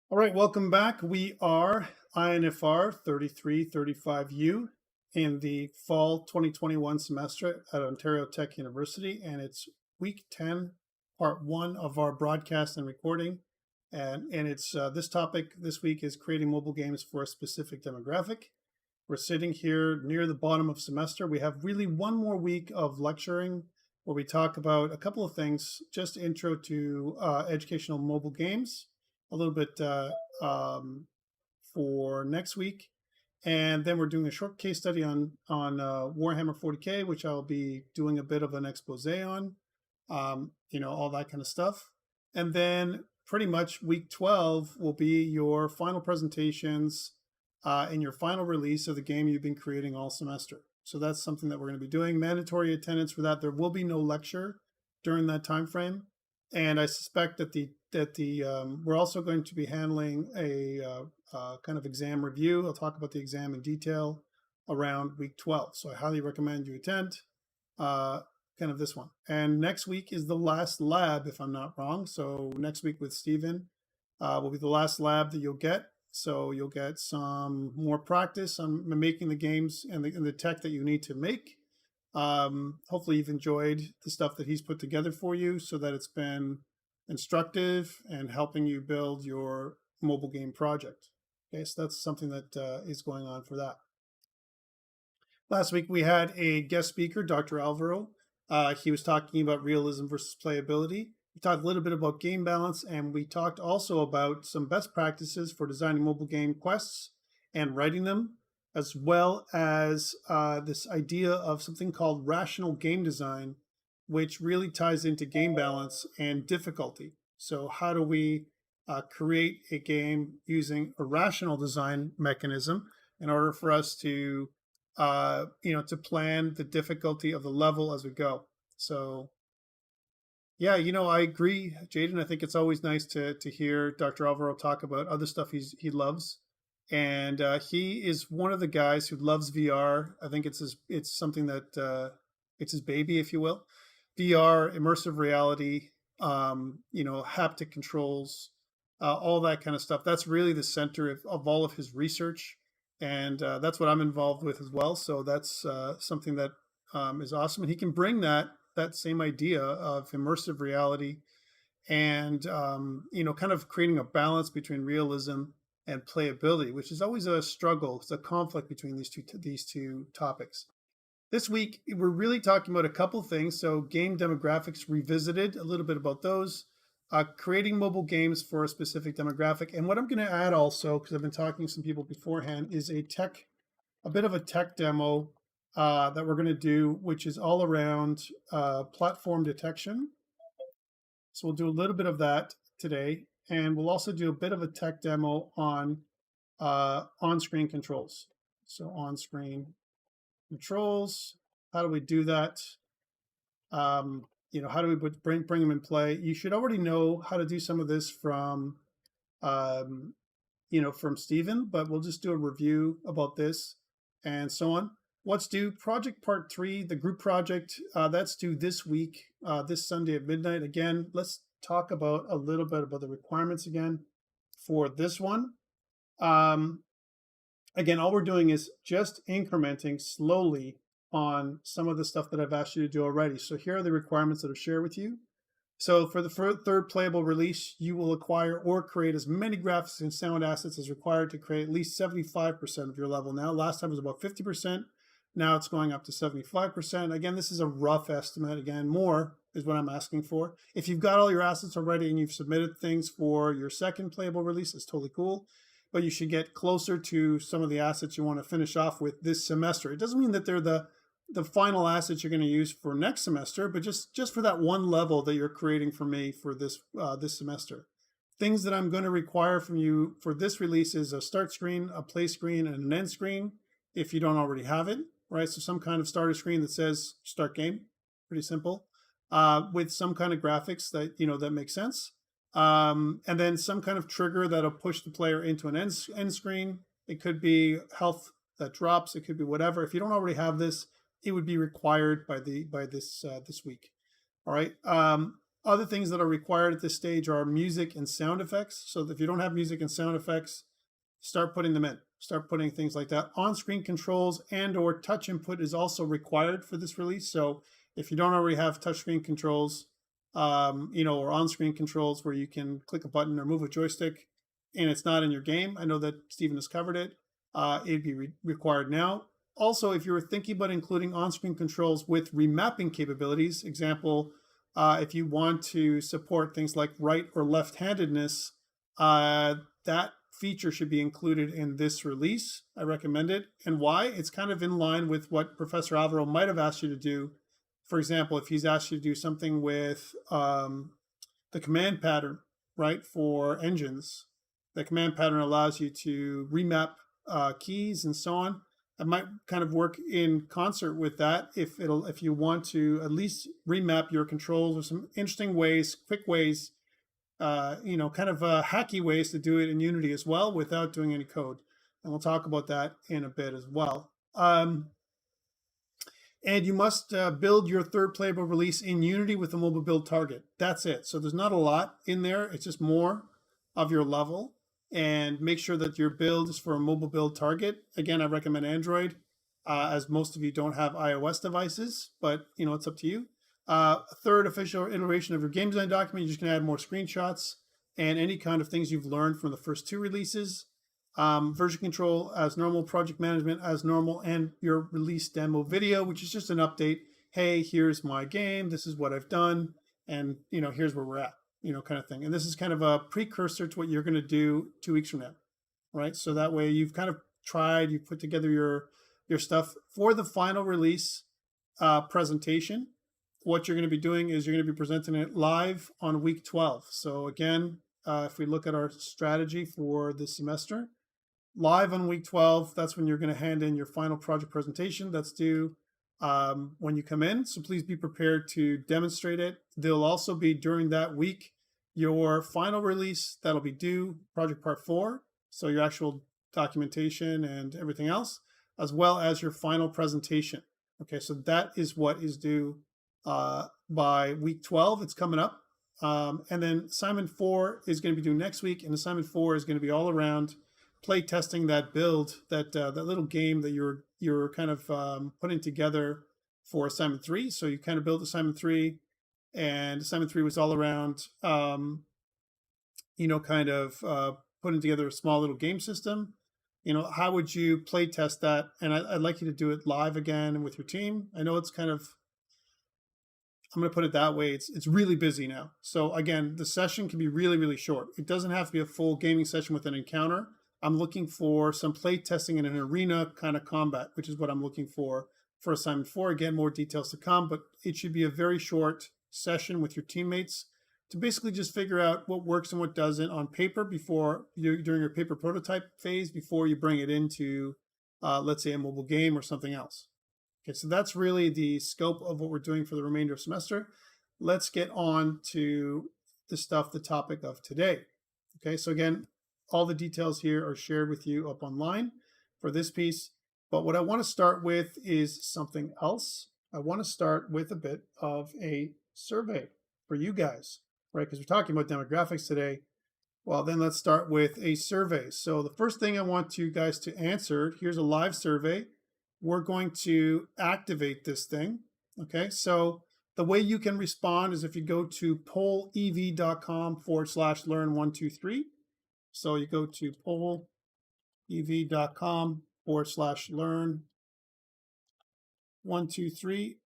All right, welcome back. We are INFR3335U in the fall 2021 semester at Ontario Tech University, and it's week 10, part 1 of our broadcast and recording. And it's this topic this week is creating mobile games for a specific demographic. We're sitting here near the bottom of semester. We have really one more week of lecturing where we talk about a couple of things, just intro to educational mobile games, a little bit for next week, and then we're doing a short case study on Warhammer 40K, which I'll be doing a bit of an expose on, all that kind of stuff. And then pretty much week 12 will be your final presentations and your final release of the game you've been creating all semester. So that's something that we're going to be doing. Mandatory attendance for that. There will be no lecture during that time frame, and I suspect that we're also going to be handling a kind of exam review. I'll talk about the exam in detail around week 12. So I highly recommend you attend kind of this one. And next week is the last lab, if I'm not wrong. So next week with Stephen will be the last lab that you'll get. So you'll get some more practice on making the games and the tech that you need to make. Hopefully you've enjoyed the stuff that he's put together for you so that it's been instructive and helping you build your mobile game project. Okay, so that's something that is going on for that. Last week we had a guest speaker, Dr. Alvaro. He was talking about realism versus playability. We talked a little bit about game balance, and we talked also about some best practices for designing mobile game quests and writing them, as well as this idea of something called rational game design, which really ties into game balance and difficulty. So how do we create a game using a rational design mechanism in order for us to, to plan the difficulty of the level as we go? So yeah, I agree, Jaden. I think it's always nice to hear Dr. Alvaro talk about other stuff he loves. And he is one of the guys who loves VR. I think it's something that it's his baby, if you will. VR, immersive reality, haptic controls, all that kind of stuff. That's really the center of all of his research. And that's what I'm involved with as well. So that's something that is awesome. And he can bring that same idea of immersive reality and, kind of creating a balance between realism and playability, which is always a struggle. It's a conflict between these two topics. This week, we're really talking about a couple things. So game demographics revisited, a little bit about those, creating mobile games for a specific demographic. And what I'm going to add also, because I've been talking to some people beforehand, is a bit of a tech demo that we're going to do, which is all around platform detection. So we'll do a little bit of that today. And we'll also do a bit of a tech demo on on-screen controls. So on-screen controls, how do we do that? How do we bring them in play? You should already know how to do some of this from Stephen, but we'll just do a review about this and so on. What's due? Project part 3, the group project, that's due this week, this Sunday at midnight. Again, let's talk about a little bit about the requirements again for this one. Again, all we're doing is just incrementing slowly on some of the stuff that I've asked you to do already. So here are the requirements that I've shared with you. So for the third playable release, you will acquire or create as many graphics and sound assets as required to create at least 75% of your level. Now, last time it was about 50%. Now it's going up to 75%. Again, this is a rough estimate. Again, more is what I'm asking for. If you've got all your assets already and you've submitted things for your second playable release, it's totally cool. But you should get closer to some of the assets you want to finish off with this semester. It doesn't mean that they're the final assets you're going to use for next semester, but just for that one level that you're creating for me for this semester. Things that I'm going to require from you for this release is a start screen, a play screen, and an end screen if you don't already have it, right? So some kind of starter screen that says start game, pretty simple, with some kind of graphics that, that makes sense. And then some kind of trigger that'll push the player into an end screen. It could be health that drops. It could be whatever. If you don't already have this, it would be required by this week. All right. Other things that are required at this stage are music and sound effects. So if you don't have music and sound effects, start putting them in. Start putting things like that. On-screen controls and or touch input is also required for this release. So if you don't already have touchscreen controls, or on-screen controls where you can click a button or move a joystick, and it's not in your game, I know that Stephen has covered it. It'd be required now. Also, if you were thinking about including on-screen controls with remapping capabilities, example, if you want to support things like right or left-handedness, that feature should be included in this release. I recommend it. And why? It's kind of in line with what Professor Alvaro might have asked you to do. For example, if he's asked you to do something with the command pattern, right, for engines, the command pattern allows you to remap keys and so on. It might kind of work in concert with that if you want to at least remap your controls or some interesting ways, quick ways, kind of hacky ways to do it in Unity as well without doing any code. And we'll talk about that in a bit as well. And you must build your third playable release in Unity with a mobile build target. That's it. So there's not a lot in there. It's just more of your level. And make sure that your build is for a mobile build target. Again, I recommend Android, as most of you don't have iOS devices, but it's up to you. Third official iteration of your game design document, you're just going to add more screenshots and any kind of things you've learned from the first two releases. Version control as normal, project management as normal, and your release demo video, which is just an update. Hey, here's my game. This is what I've done. And, here's where we're at, kind of thing. And this is kind of a precursor to what you're going to do 2 weeks from now, right? So that way you've kind of tried, you've put together your stuff for the final release presentation. What you're going to be doing is you're going to be presenting it live on week 12. So again, if we look at our strategy for this semester, live on week 12, that's when you're going to hand in your final project presentation. That's due when you come in. So please be prepared to demonstrate it. There'll also be during that week your final release that'll be due, project part 4. So your actual documentation and everything else, as well as your final presentation. Okay, so that is what is due by week 12. It's coming up. And then assignment 4 is going to be due next week. And assignment 4 is going to be all around play testing that build, that little game that you're kind of putting together for assignment 3. So you kind of build assignment 3, and assignment 3 was all around, kind of putting together a small little game system. How would you play test that? And I'd like you to do it live again and with your team. I know it's kind of, I'm going to put it that way. It's really busy now. So again, the session can be really, really short. It doesn't have to be a full gaming session with an encounter. I'm looking for some play testing in an arena kind of combat, which is what I'm looking for assignment 4. Again, more details to come, but it should be a very short session with your teammates to basically just figure out what works and what doesn't on paper during your paper prototype phase before you bring it into, let's say, a mobile game or something else. Okay, so that's really the scope of what we're doing for the remainder of semester. Let's get on to the topic of today. Okay, so again, all the details here are shared with you up online for this piece. But what I want to start with is something else. I want to start with a bit of a survey for you guys, right? Because we're talking about demographics today. Well, then let's start with a survey. So the first thing I want you guys to answer, here's a live survey. We're going to activate this thing. Okay, so the way you can respond is if you go to pollev.com/learn123. So you go to pollev.com/learn123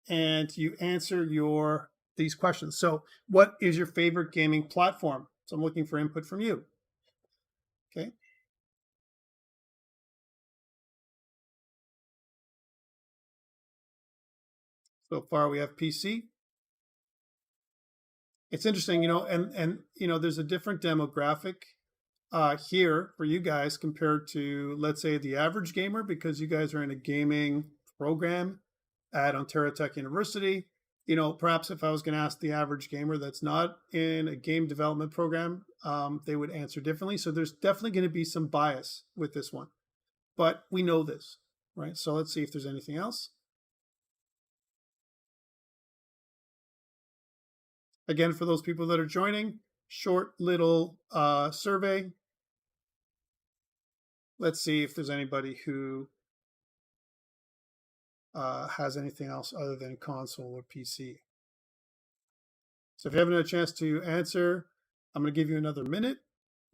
and you answer these questions. So what is your favorite gaming platform? So I'm looking for input from you. Okay. So far we have PC. It's interesting, and there's a different demographic here for you guys compared to, let's say, the average gamer, because you guys are in a gaming program at Ontario Tech University. Perhaps if I was going to ask the average gamer that's not in a game development program, they would answer differently. So there's definitely going to be some bias with this one, but we know this, right? So let's see if there's anything else. Again, for those people that are joining, short little survey. Let's see if there's anybody who has anything else other than console or PC. So if you haven't had a chance to answer, I'm going to give you another minute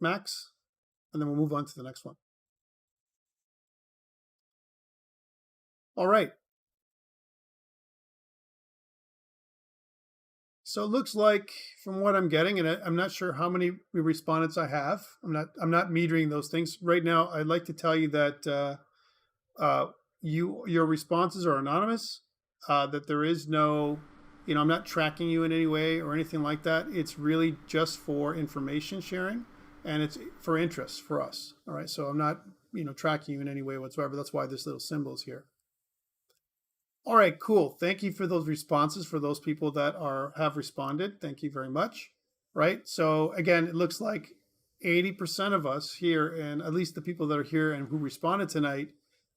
max, and then we'll move on to the next one. All right. So it looks like, from what I'm getting, and I'm not sure how many respondents I have. I'm not metering those things right now. I'd like to tell you that your responses are anonymous. That there is no, I'm not tracking you in any way or anything like that. It's really just for information sharing, and it's for interest for us. All right. So I'm not, tracking you in any way whatsoever. That's why this little symbol is here. All right, cool. Thank you for those responses for those people that have responded. Thank you very much. Right. So again, it looks like 80% of us here, and at least the people that are here and who responded tonight,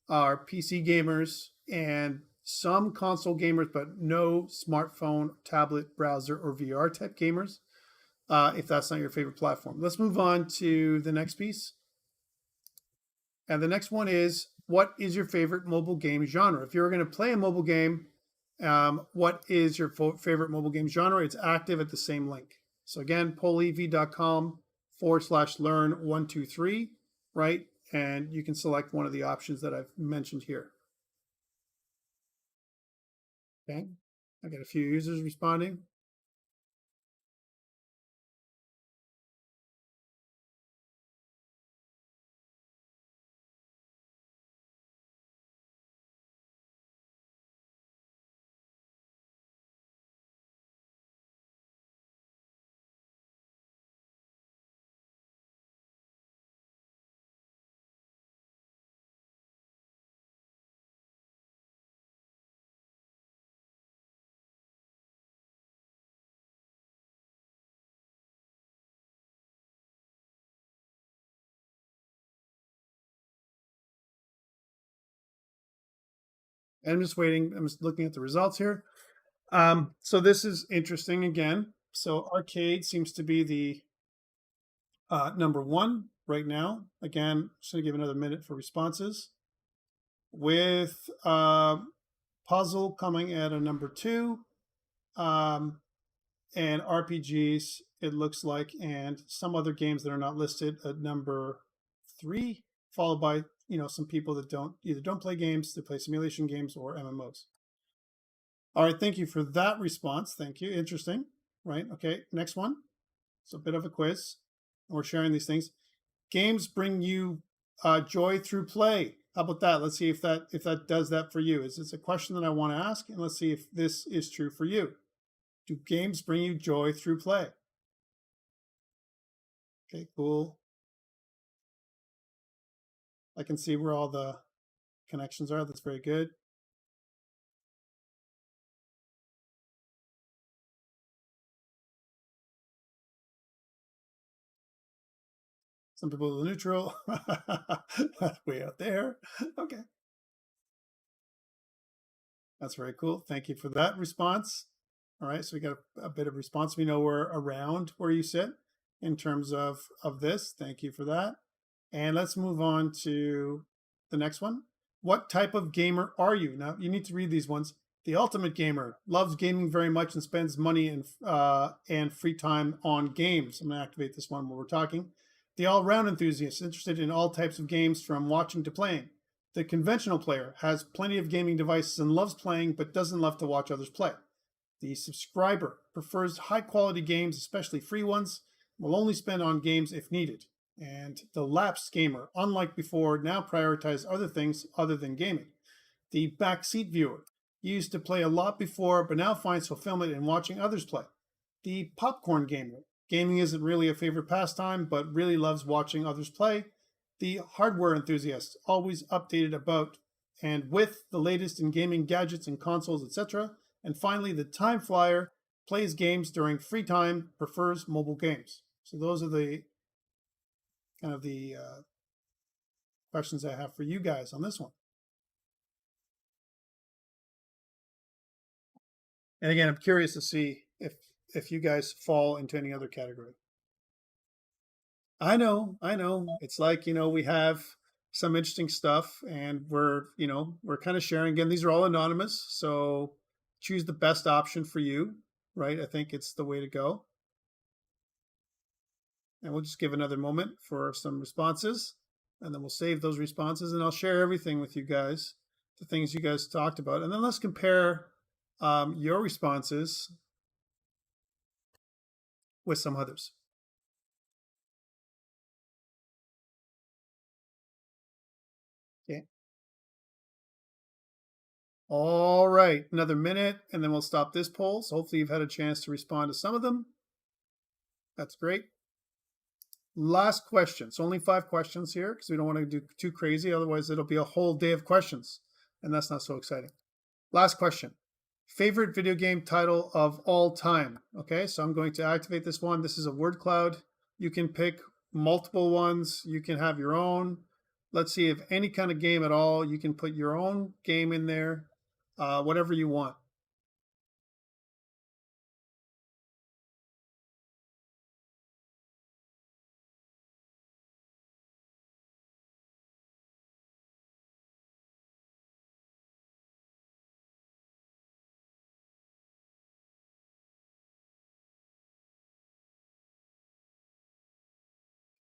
are PC gamers and some console gamers, but no smartphone, tablet, browser, or VR type gamers, if that's not your favorite platform. Let's move on to the next piece. And the next one is, what is your favorite mobile game genre? If you're going to play a mobile game, what is your favorite mobile game genre? It's active at the same link. So again, polev.com/learn123, right? And you can select one of the options that I've mentioned here. Okay, I got a few users responding. And I'm just waiting. I'm just looking at the results here. So this is interesting again. So arcade seems to be the number one right now. Again, just going to give another minute for responses. With puzzle coming at a number 2, and RPGs, it looks like, and some other games that are not listed at number 3, followed by some people that don't play games, they play simulation games or MMOs. All right, thank you for that response. Thank you. Interesting. Right. Okay. Next one. It's a bit of a quiz. We're sharing these things. Games bring you joy through play. How about that? Let's see if that does that for you. It's a question that I want to ask, and let's see if this is true for you. Do games bring you joy through play? Okay, cool. I can see where all the connections are. That's very good. Some people are neutral. Way out there. Okay. That's very cool. Thank you for that response. All right, so we got a bit of response. We know we're around where you sit in terms of this. Thank you for that. And let's move on to the next one. What type of gamer are you? Now, you need to read these ones. The ultimate gamer loves gaming very much and spends money and free time on games. I'm going to activate this one while we're talking. The all-round enthusiast, interested in all types of games from watching to playing. The conventional player has plenty of gaming devices and loves playing, but doesn't love to watch others play. The subscriber prefers high-quality games, especially free ones, will only spend on games if needed. And the Lapse Gamer, unlike before, now prioritizes other things other than gaming. The backseat viewer, used to play a lot before, but now finds fulfillment in watching others play. The popcorn gamer, gaming isn't really a favorite pastime, but really loves watching others play. The hardware enthusiast, always updated about and with the latest in gaming gadgets and consoles, etc. And finally, the time flyer, plays games during free time, prefers mobile games. So those are the kind of the questions I have for you guys on this one. And again, I'm curious to see if if you guys fall into any other category. I know, I know. It's like, we have some interesting stuff and we're kind of sharing. Again, these are all anonymous, so choose the best option for you, right? I think it's the way to go. And we'll just give another moment for some responses, and then we'll save those responses, and I'll share everything with you guys, the things you guys talked about. And then let's compare your responses with some others. Okay. All right, another minute, and then we'll stop this poll. So hopefully you've had a chance to respond to some of them. That's great. Last question. So only 5 questions here because we don't want to do too crazy. Otherwise, it'll be a whole day of questions, and that's not so exciting. Last question. Favorite video game title of all time. Okay, so I'm going to activate this one. This is a word cloud. You can pick multiple ones. You can have your own. Let's see if any kind of game at all. You can put your own game in there, whatever you want.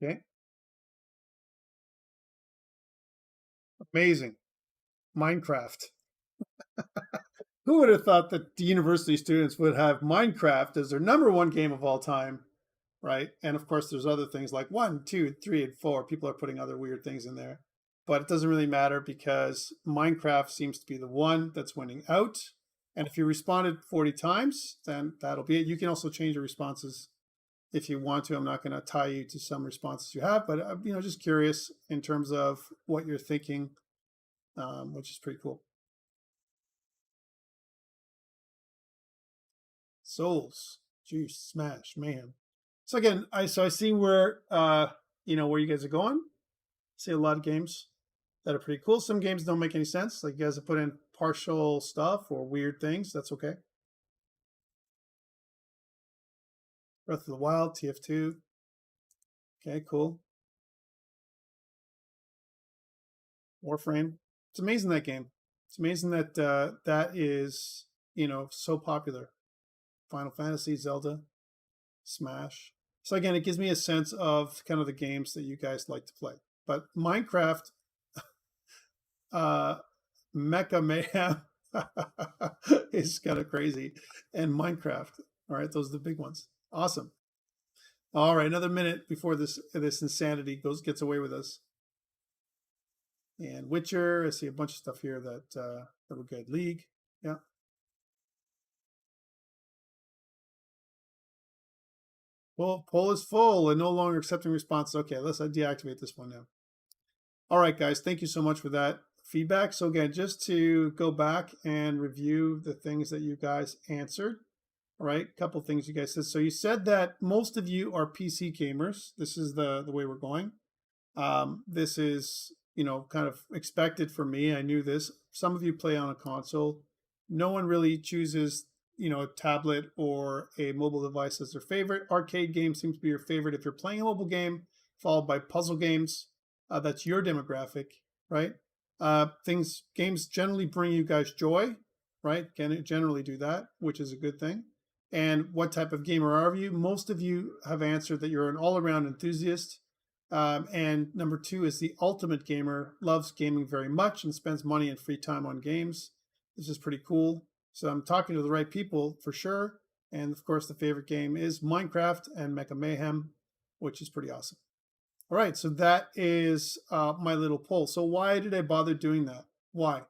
Okay, amazing. Minecraft. Who would have thought that the university students would have Minecraft as their #1 game of all time, right? And of course, there's other things like 1, 2, 3, and 4. People are putting other weird things in there, but it doesn't really matter because Minecraft seems to be the one that's winning out. And if you responded 40 times, then that'll be it. You can also change your responses if you want to. I'm not going to tie you to some responses you have, but just curious in terms of what you're thinking, which is pretty cool. Souls, juice, smash, man. So again, I see where where you guys are going. I see a lot of games that are pretty cool. Some games don't make any sense. Like you guys have put in partial stuff or weird things. That's okay. Breath of the Wild, TF2. Okay, cool. Warframe. It's amazing, that game. It's amazing that that is so popular. Final Fantasy, Zelda, Smash. So again, it gives me a sense of kind of the games that you guys like to play. But Minecraft, Mecha Mayhem is kind of crazy, and Minecraft. All right, those are the big ones. Awesome. All right, another minute before this insanity gets away with us. And Witcher, I see a bunch of stuff here that were good. League, yeah. Well, poll is full and no longer accepting responses. Okay, let's deactivate this one now. All right, guys, thank you so much for that feedback. So again, just to go back and review the things that you guys answered. All right, a couple things you guys said. So you said that most of you are PC gamers. This is the way we're going. This is, kind of expected for me. I knew this. Some of you play on a console. No one really chooses, a tablet or a mobile device as their favorite. Arcade games seems to be your favorite if you're playing a mobile game, followed by puzzle games. That's your demographic, right? Games generally bring you guys joy, right? Can generally do that, which is a good thing. And what type of gamer are you? Most of you have answered that you're an all-around enthusiast. And number 2 is the ultimate gamer, loves gaming very much and spends money and free time on games. This is pretty cool. So I'm talking to the right people for sure. And of course, the favorite game is Minecraft and Mecha Mayhem, which is pretty awesome. All right, so that is my little poll. So why did I bother doing that? Why?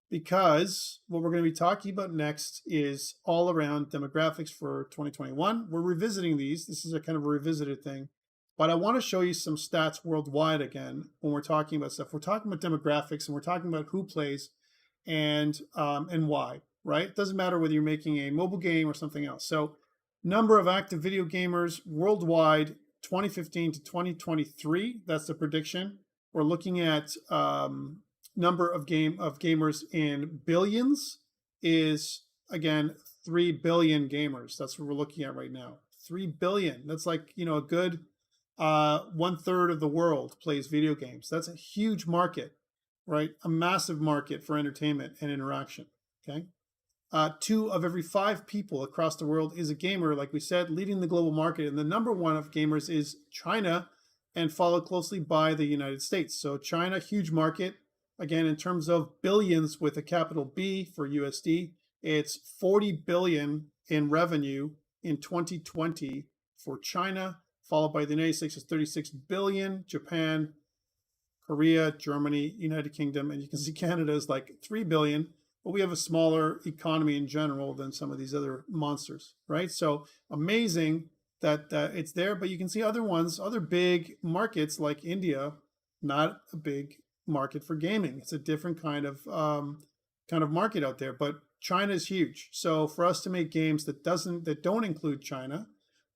Because what we're going to be talking about next is all around demographics for 2021. We're revisiting these. This is a kind of a revisited thing. But I want to show you some stats worldwide again when we're talking about stuff. We're talking about demographics and we're talking about who plays and why, right? It doesn't matter whether you're making a mobile game or something else. So number of active video gamers worldwide, 2015 to 2023. That's the prediction. We're looking at number of gamers in billions is again 3 billion gamers. That's what we're looking at right now. 3 billion. That's like, a good 1/3 of the world plays video games. That's a huge market, right? A massive market for entertainment and interaction. Okay. 2 of every 5 people across the world is a gamer, like we said, leading the global market. And the number 1 of gamers is China, and followed closely by the United States. So China, huge market. Again, in terms of billions with a capital B for USD, it's 40 billion in revenue in 2020 for China, followed by the United States is 36 billion, Japan, Korea, Germany, United Kingdom, and you can see Canada is like 3 billion, but we have a smaller economy in general than some of these other monsters, right? So amazing that it's there, but you can see other ones, other big markets like India, not a big market for gaming. It's a different kind of market out there, but China is huge. So for us to make games that don't include China,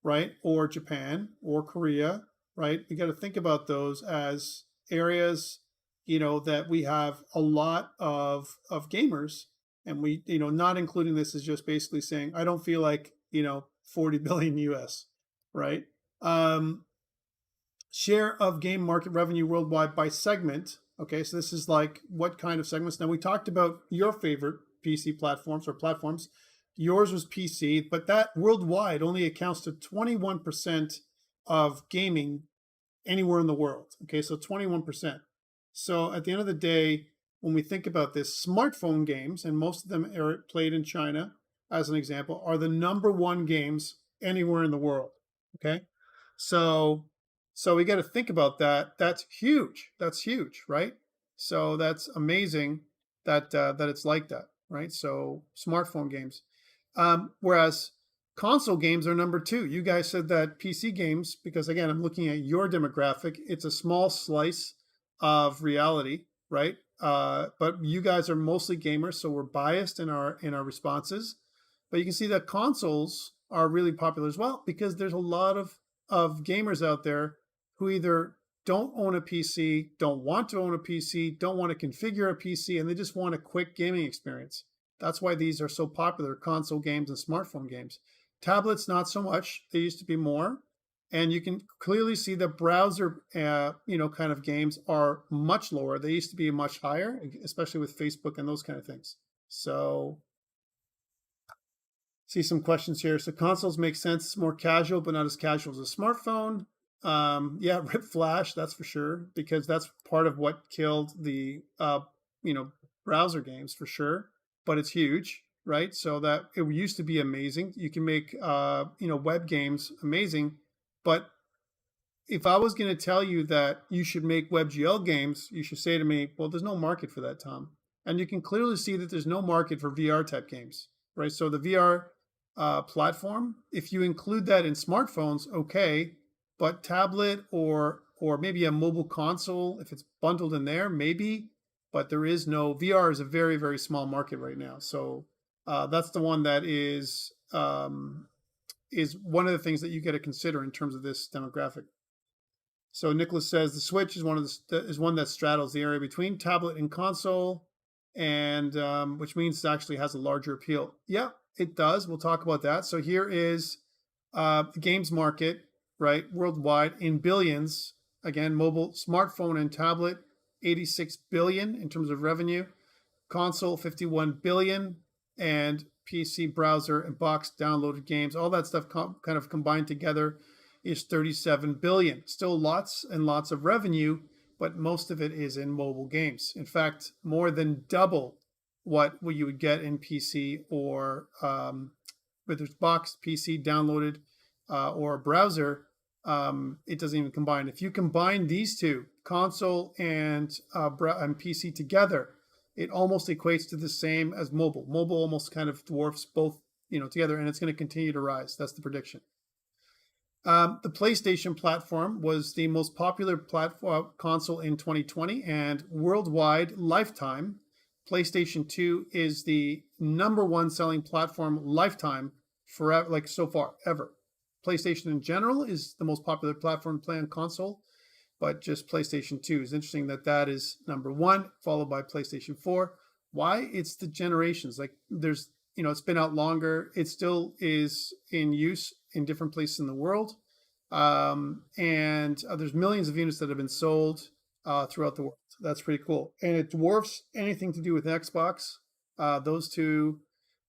right, or Japan or Korea, right, we got to think about those as areas, that we have a lot of gamers, and we, not including this is just basically saying I don't feel like 40 billion US, right? Share of game market revenue worldwide by segment. Okay, so this is like what kind of segments. Now we talked about your favorite PC platforms or platforms. Yours was PC, but that worldwide only accounts to 21% of gaming anywhere in the world. Okay, so 21%. So at the end of the day, when we think about this, smartphone games, and most of them are played in China, as an example, are the number 1 games anywhere in the world. Okay, so we got to think about that. That's huge. That's huge, right? So that's amazing that it's like that, right? So smartphone games, whereas console games are number 2. You guys said that PC games, because again, I'm looking at your demographic. It's a small slice of reality, right? But you guys are mostly gamers, so we're biased in our responses. But you can see that consoles are really popular as well, because there's a lot of gamers out there who either don't own a PC, don't want to own a PC, don't want to configure a PC, and they just want a quick gaming experience. That's why these are so popular, console games and smartphone games. Tablets, not so much. They used to be more. And you can clearly see the browser, kind of games are much lower. They used to be much higher, especially with Facebook and those kind of things. So, see some questions here. So consoles make sense. It's more casual, but not as casual as a smartphone. Yeah, rip Flash, that's for sure, because that's part of what killed the, browser games for sure. But it's huge, right? So that it used to be amazing. You can make, web games amazing. But if I was going to tell you that you should make WebGL games, you should say to me, well, there's no market for that, Tom. And you can clearly see that there's no market for VR type games, right? So the VR platform, if you include that in smartphones, okay, but tablet or maybe a mobile console, if it's bundled in there, maybe, but there is no, VR is a very, very small market right now. So that's the one that is one of the things that you got to consider in terms of this demographic. So Nicholas says the Switch is one that straddles the area between tablet and console, and which means it actually has a larger appeal. Yeah, it does. We'll talk about that. So here is the games market, right, worldwide in billions. Again, mobile, smartphone, and tablet, 86 billion in terms of revenue. Console, 51 billion, and PC, browser, and box downloaded games, all that stuff kind of combined together is 37 billion. Still lots and lots of revenue, but most of it is in mobile games. In fact, more than double what you would get in PC or whether it's box, PC, downloaded, or a browser. It doesn't even combine. If you combine these two, console and PC together, it almost equates to the same as mobile. Mobile almost kind of dwarfs both, together, and it's going to continue to rise. That's the prediction. The PlayStation platform was the most popular console in 2020, and worldwide lifetime, PlayStation 2 is the #1 selling platform lifetime forever, like so far, ever. PlayStation in general is the most popular platform to play on console, but just PlayStation 2 is interesting that is #1, followed by PlayStation 4. Why? It's the generations. Like there's, it's been out longer. It still is in use in different places in the world. And there's millions of units that have been sold throughout the world. That's pretty cool. And it dwarfs anything to do with Xbox. Those two,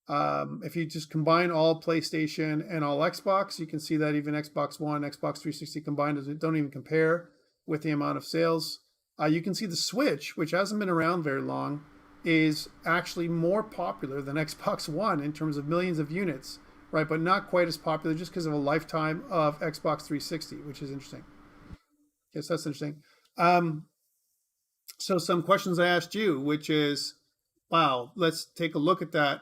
if you just combine all PlayStation and all Xbox, you can see that even Xbox One, Xbox 360 combined don't even compare with the amount of sales. You can see the Switch, which hasn't been around very long, is actually more popular than Xbox One in terms of millions of units, right? But not quite as popular just because of a lifetime of Xbox 360, which is interesting. Yes, that's interesting. So some questions I asked you, which is, wow, let's take a look at that.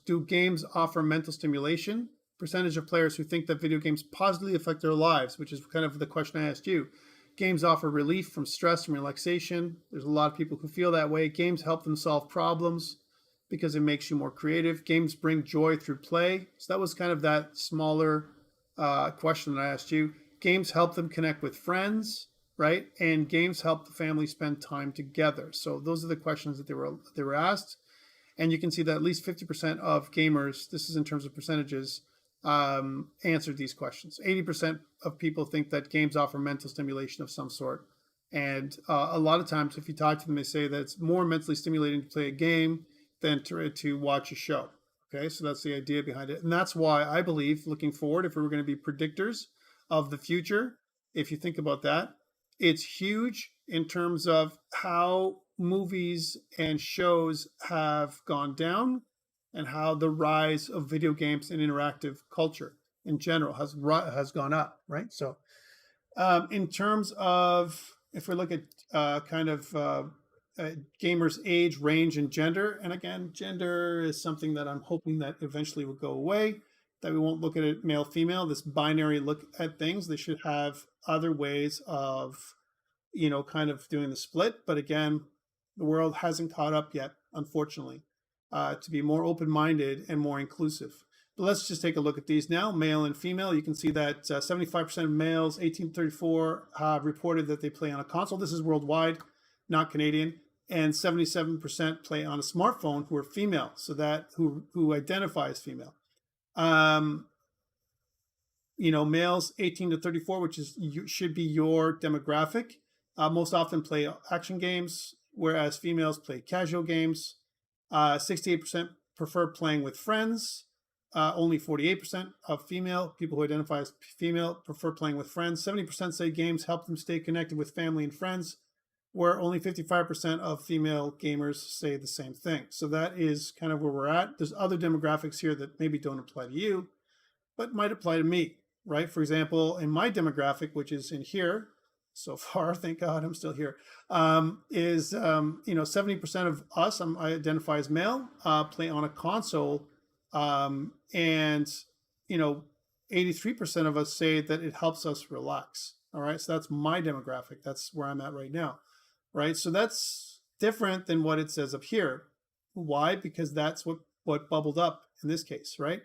Do games offer mental stimulation? Percentage of players who think that video games positively affect their lives, which is kind of the question I asked you. Games offer relief from stress and relaxation. There's a lot of people who feel that way. Games help them solve problems because it makes you more creative. Games bring joy through play. So that was kind of that smaller question that I asked you. Games help them connect with friends, right? And games help the family spend time together. So those are the questions that they were asked. And you can see that at least 50% of gamers, this is in terms of percentages, answered these questions. 80% of people think that games offer mental stimulation of some sort. And a lot of times, if you talk to them, they say that it's more mentally stimulating to play a game than to watch a show. Okay, so that's the idea behind it. And that's why I believe, looking forward, if we were going to be predictors of the future, if you think about that, it's huge in terms of how movies and shows have gone down and how the rise of video games and interactive culture in general has gone up, right? So in terms of, if we look at gamers' age, range, and gender, and again, gender is something that I'm hoping that eventually will go away, that we won't look at it male, female, this binary look at things. They should have other ways of, kind of doing the split. But again, the world hasn't caught up yet, unfortunately, to be more open-minded and more inclusive. But let's just take a look at these now, male and female. You can see that 75% of males, 18 to 34, have reported that they play on a console. This is worldwide, not Canadian. And 77% play on a smartphone who are female, so that who identify as female. Males 18 to 34, which should be your demographic, most often play action games, whereas females play casual games. 68% prefer playing with friends. Only 48% of female people who identify as female prefer playing with friends. 70% say games help them stay connected with family and friends, where only 55% of female gamers say the same thing. So that is kind of where we're at. There's other demographics here that maybe don't apply to you, but might apply to me, right? For example, in my demographic, which is in here, so far, thank God I'm still here, is 70% of us, I identify as male, play on a console, and 83% of us say that it helps us relax. All right, so that's my demographic. That's where I'm at right now, right? So that's different than what it says up here. Why? Because that's what bubbled up in this case, right?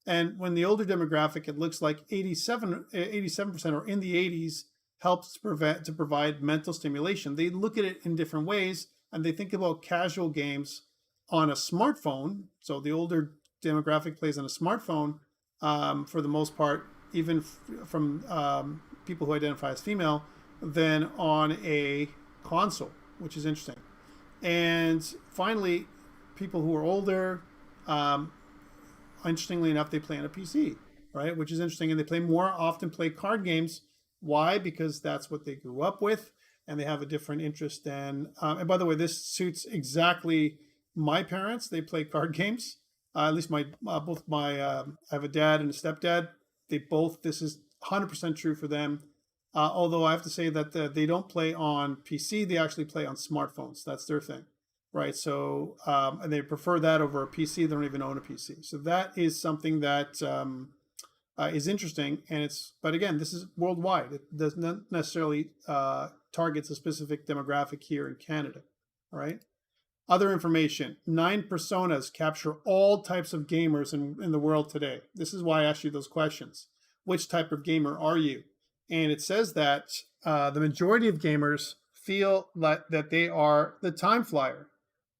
And when the older demographic, it looks like 87% or in the 80s, helps to provide mental stimulation. They look at it in different ways, and they think about casual games on a smartphone. So the older demographic plays on a smartphone for the most part, even from people who identify as female, than on a console, which is interesting. And finally, people who are older, interestingly enough, they play on a PC, right? Which is interesting. And they often play card games. Why? Because that's what they grew up with, and they have a different interest than. And by the way, this suits exactly my parents. They play card games. At least I have a dad and a stepdad. This is 100% true for them. Although I have to say that they don't play on PC. They actually play on smartphones. That's their thing, right? So, and they prefer that over a PC. They don't even own a PC. So that is something that is interesting, but again, this is worldwide. It does not necessarily targets a specific demographic here in Canada. All right. Other information: 9 personas capture all types of gamers in the world today. This is why I asked you those questions. Which type of gamer are you? And it says that the majority of gamers feel that they are the time flyer.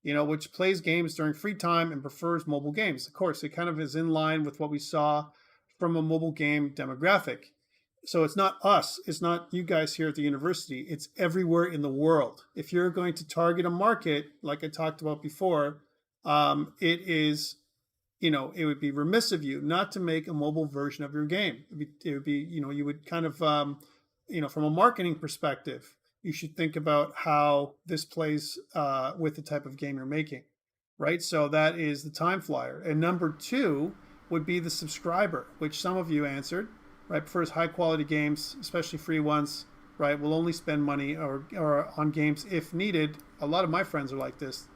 which plays games during free time and prefers mobile games. Of course, it kind of is in line with what we saw from a mobile game demographic. So it's not us, it's not you guys here at the university, it's everywhere in the world. If you're going to target a market, like I talked about before, it is, it would be remiss of you not to make a mobile version of your game. It would be you would kind of, from a marketing perspective, you should think about how this plays with the type of game you're making, right? So that is the time flyer. And number 2 would be the subscriber, which some of you answered, right? Prefers high quality games, especially free ones, right? Will only spend money or on games if needed. A lot of my friends are like this.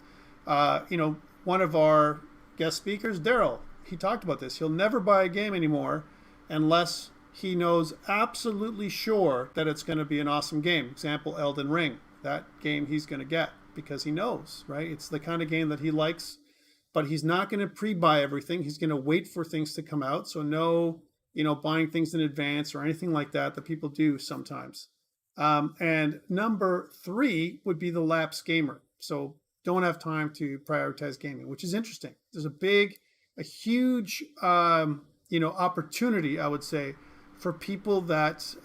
One of our guest speakers, Daryl, he talked about this. He'll never buy a game anymore unless he knows absolutely sure that it's going to be an awesome game. Example, Elden Ring. That game he's going to get because he knows, right? It's the kind of game that he likes, but he's not going to pre-buy everything. He's going to wait for things to come out. So no, buying things in advance or anything like that people do sometimes. And number 3 would be the Lapse Gamer. So don't have time to prioritize gaming, which is interesting. There's a huge, opportunity, I would say, for people that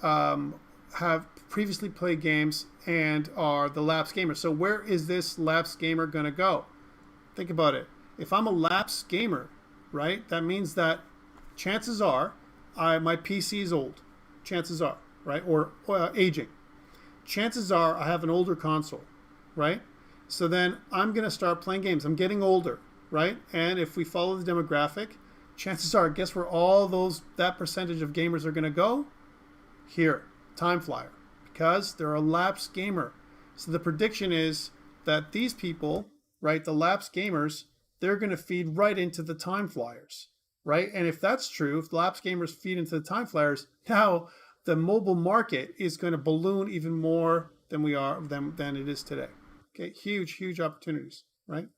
have previously played games and are the Lapse Gamer. So where is this Lapse Gamer going to go? Think about it. If I'm a Lapse Gamer, right, that means that chances are my PC is old. Chances are, right, or aging. Chances are I have an older console, right? So then I'm going to start playing games. I'm getting older, right? And if we follow the demographic, chances are, guess where that percentage of gamers are going to go? Here, time flyer, because they're a Lapse Gamer. So the prediction is that these people, right, the Lapse Gamers, they're going to feed right into the time flyers, right? And if that's true, if Lapse Gamers feed into the time flyers, now the mobile market is going to balloon even more than it is today. Okay, huge opportunities, right?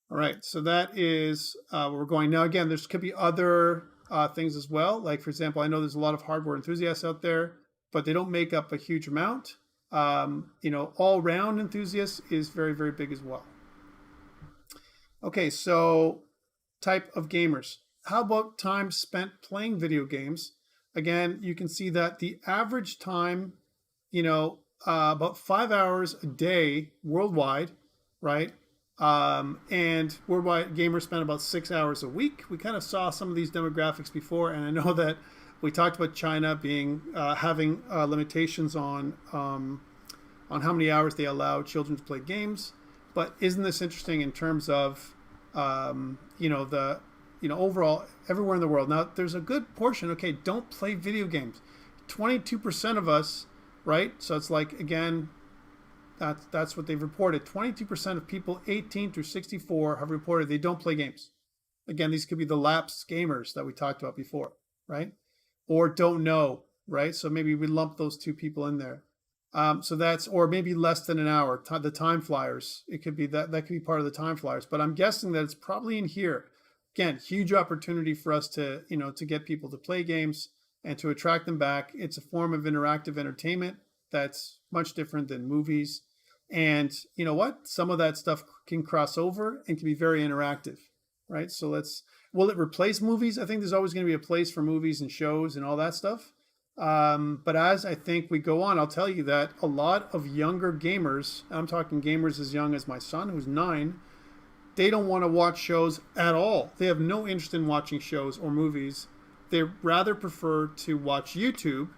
All right, so that is where we're going. Now, again, there could be other things as well. Like, for example, I know there's a lot of hardware enthusiasts out there, but they don't make up a huge amount. All-round enthusiasts is very, very big as well. Okay, so type of gamers. How about time spent playing video games? Again, you can see that the average time, about 5 hours a day worldwide, right? And worldwide gamers spend about 6 hours a week. We kind of saw some of these demographics before, and I know that we talked about China being having limitations on how many hours they allow children to play games. But isn't this interesting in terms of overall everywhere in the world? Now there's a good portion. Okay, don't play video games. 22% of us, right? So it's like, again, that's what they've reported. 22% of people 18 through 64 have reported they don't play games. Again, these could be the Lapse Gamers that we talked about before, right? Or don't know, right? So maybe we lump those two people in there. So that's, or maybe less than an hour, the time flyers. It could be that could be part of the time flyers, but I'm guessing that it's probably in here. Again, huge opportunity for us to, to get people to play games and to attract them back. It's a form of interactive entertainment that's much different than movies. And you know what? Some of that stuff can cross over and can be very interactive, right? So will it replace movies? I think there's always going to be a place for movies and shows and all that stuff. But as I think we go on, I'll tell you that a lot of younger gamers, I'm talking gamers as young as my son, who's 9, they don't want to watch shows at all. They have no interest in watching shows or movies. They rather prefer to watch YouTube,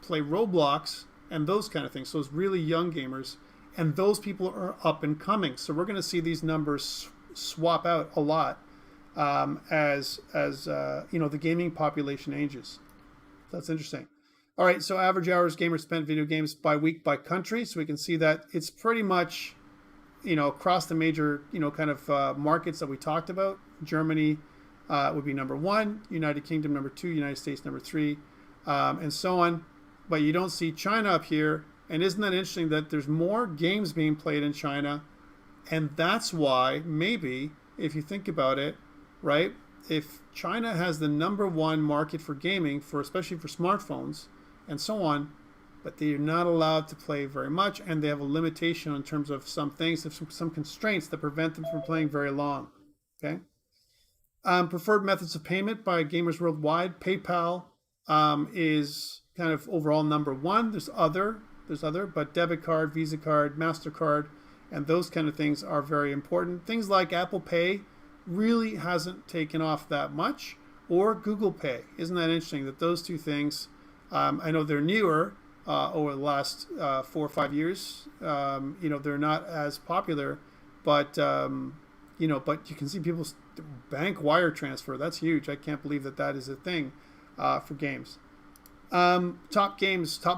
play Roblox, and those kind of things. So it's really young gamers. And those people are up and coming. So we're going to see these numbers swap out a lot as the gaming population ages. That's interesting. All right, so average hours gamers spent video games by week by country. So we can see that it's pretty much, across the major, kind of markets that we talked about. Germany would be number 1, United Kingdom number 2, United States number 3, and so on. But you don't see China up here. And isn't that interesting that there's more games being played in China? And that's why maybe, if you think about it, right, if China has the number 1 market for gaming, especially for smartphones and so on, but they're not allowed to play very much, and they have a limitation in terms of some things, some constraints that prevent them from playing very long. Okay. Preferred methods of payment by gamers worldwide. PayPal is kind of overall number one. There's other, but debit card, Visa card, MasterCard, and those kind of things are very important. Things like Apple Pay really hasn't taken off that much, or Google Pay. Isn't that interesting that those two things, I know they're newer over the last 4 or 5 years. They're not as popular, but but you can see people bank wire transfer. That's huge. I can't believe that is a thing for games. Top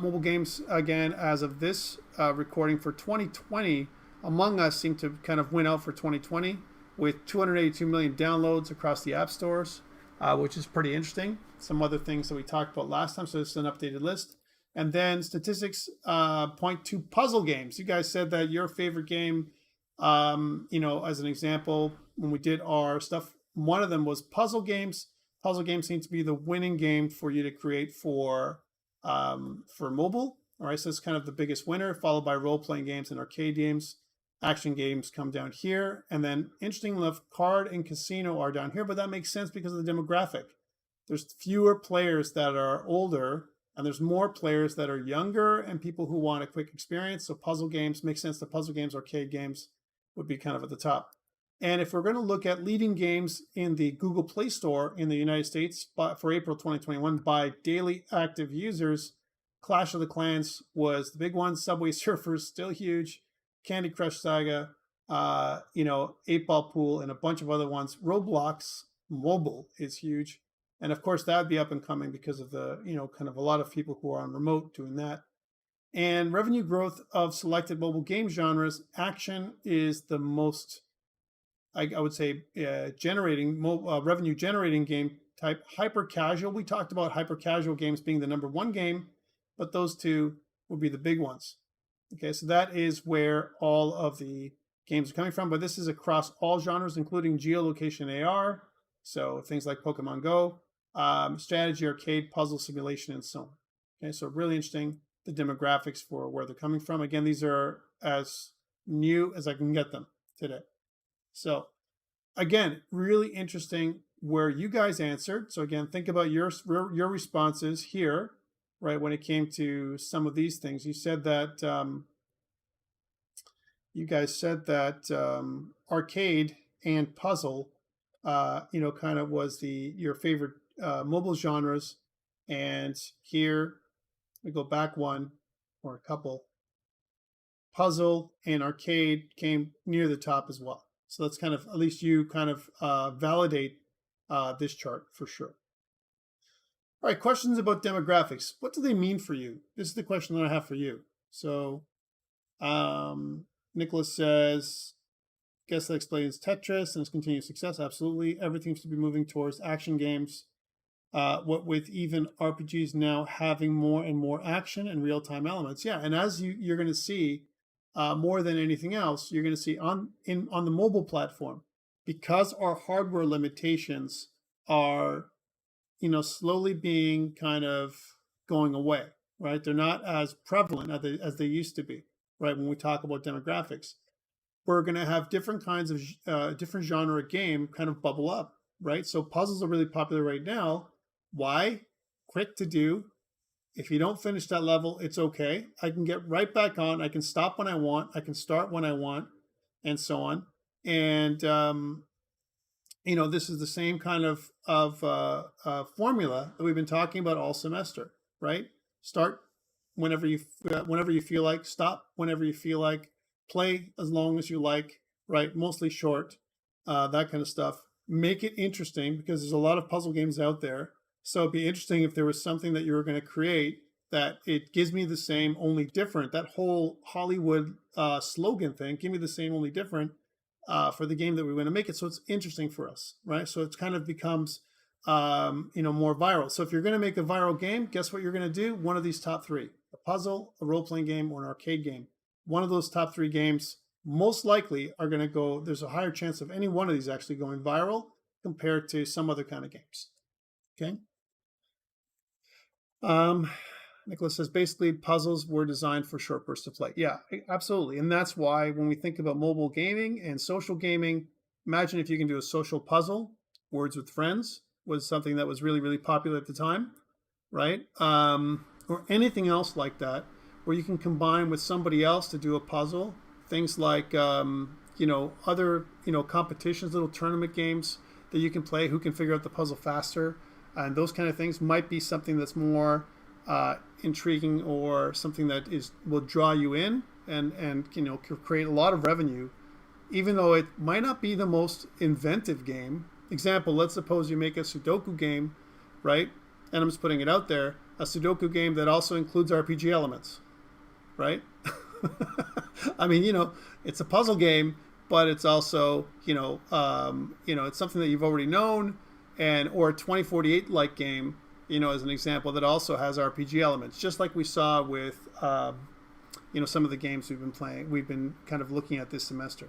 mobile games, again, as of this recording for 2020, Among Us seemed to kind of win out for 2020 with 282 million downloads across the app stores, which is pretty interesting. Some other things that we talked about last time, so this is an updated list. And then statistics point to puzzle games. You guys said that your favorite game, as an example, when we did our stuff, one of them was puzzle games. Puzzle games seem to be the winning game for you to create for mobile. All right, so it's kind of the biggest winner, followed by role-playing games and arcade games. Action games come down here, and then interesting enough, card and casino are down here, but that makes sense because of the demographic. There's fewer players that are older, and there's more players that are younger and people who want a quick experience. So puzzle games make sense. The puzzle games, arcade games would be kind of at the top. And if we're going to look at leading games in the Google Play Store in the United States for April 2021 by daily active users, Clash of the Clans was the big one. Subway Surfers, still huge. Candy Crush Saga, 8-Ball Pool, and a bunch of other ones. Roblox mobile is huge. And of course, that would be up and coming because of the, kind of a lot of people who are on remote doing that. And revenue growth of selected mobile game genres. Action is the most, I would say, revenue generating game type. Hyper casual. We talked about hyper casual games being the number one game, but those two will be the big ones. Okay, so that is where all of the games are coming from, but this is across all genres, including geolocation AR, so things like Pokemon Go, strategy, arcade, puzzle, simulation, and so on. Okay, so really interesting, the demographics for where they're coming from. Again, these are as new as I can get them today. So again, really interesting where you guys answered. So again, think about your responses here. Right, when it came to some of these things, you said that arcade and puzzle, kind of was your favorite mobile genres. And here we go back one or a couple. Puzzle and arcade came near the top as well. So that's kind of, at least you kind of validate this chart for sure. All right, questions about demographics. What do they mean for you? This is the question that I have for you. So Nicholas says, guess that explains Tetris and its continued success. Absolutely. Everything seems to be moving towards action games. What with even RPGs now having more and more action and real-time elements. Yeah, and as you're going to see, more than anything else, you're going to see on the mobile platform, because our hardware limitations are slowly being kind of going away, right? They're not as prevalent as they used to be, right? When we talk about demographics, we're going to have different kinds of different genre game kind of bubble up, right? So puzzles are really popular right now. Why? Quick to do. If you don't finish that level, it's okay. I can get right back on. I can stop when I want. I can start when I want, and so on. And this is the same kind of formula that we've been talking about all semester, right? Start whenever you feel like, stop whenever you feel like, play as long as you like, right? Mostly short, that kind of stuff. Make it interesting, because there's a lot of puzzle games out there. So it'd be interesting if there was something that you were going to create that it gives me the same, only different. That whole Hollywood slogan thing, give me the same, only different. For the game that we want to make it, so it's interesting for us, right? So it kind of becomes, more viral. So if you're going to make a viral game, guess what you're going to do? One of these top three: a puzzle, a role-playing game, or an arcade game. One of those top three games most likely are going to go. There's a higher chance of any one of these actually going viral compared to some other kind of games. Okay. Nicholas says basically puzzles were designed for short bursts of play. Yeah, absolutely. And that's why when we think about mobile gaming and social gaming, imagine if you can do a social puzzle. Words with Friends was something that was really, really popular at the time, right? Or anything else like that, where you can combine with somebody else to do a puzzle. Things like, other, competitions, little tournament games that you can play, who can figure out the puzzle faster. And those kind of things might be something that's more intriguing, or something that will draw you in and create a lot of revenue, even though it might not be the most inventive game. Example, let's suppose you make a Sudoku game, right? And I'm just putting it out there, a Sudoku game that also includes RPG elements, right? I mean, it's a puzzle game, but it's also, it's something that you've already known, or a 2048 like game, as an example, that also has RPG elements, just like we saw with, some of the games we've been kind of looking at this semester.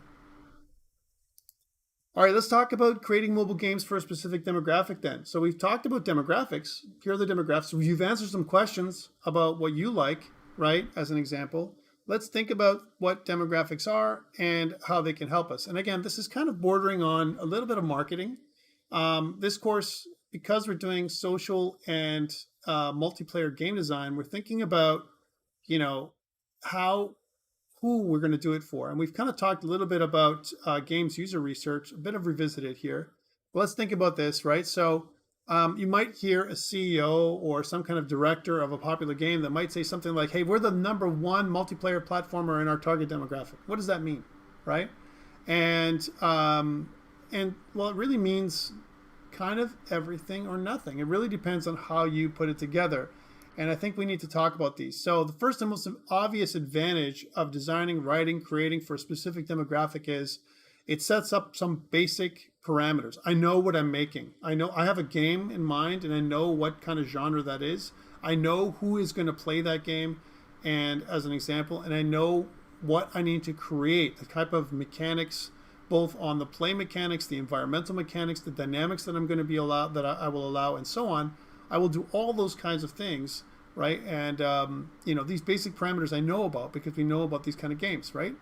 All right, let's talk about creating mobile games for a specific demographic then. So we've talked about demographics. Here are the demographics. You've answered some questions about what you like, right, as an example. Let's think about what demographics are and how they can help us. And again, this is kind of bordering on a little bit of marketing. This course, because we're doing social and multiplayer game design, we're thinking about, who we're going to do it for. And we've kind of talked a little bit about games user research, a bit of revisited here. But let's think about this, right? So you might hear a CEO or some kind of director of a popular game that might say something like, hey, we're the #1 multiplayer platformer in our target demographic. What does that mean, right? And well, it really means kind of everything or nothing. It really depends on how you put it together. And I think we need to talk about these. So the first and most obvious advantage of designing, writing, creating for a specific demographic is it sets up some basic parameters. I know what I'm making. I know I have a game in mind, and I know what kind of genre that is. I know who is going to play that game, and as an example, and I know what I need to create, the type of mechanics, both on the play mechanics, the environmental mechanics, the dynamics that I'm going to be allowed, that I will allow, and so on. I will do all those kinds of things, right? And, these basic parameters I know about because we know about these kind of games, right?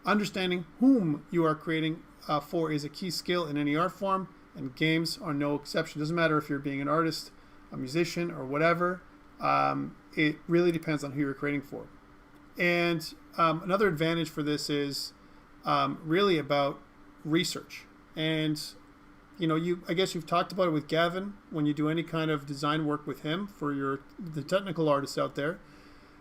Understanding whom you are creating for is a key skill in any art form, and games are no exception. Doesn't matter if you're being an artist, a musician, or whatever. It really depends on who you're creating for. And another advantage for this is really about research. And I guess you've talked about it with Gavin when you do any kind of design work with him for the technical artists out there.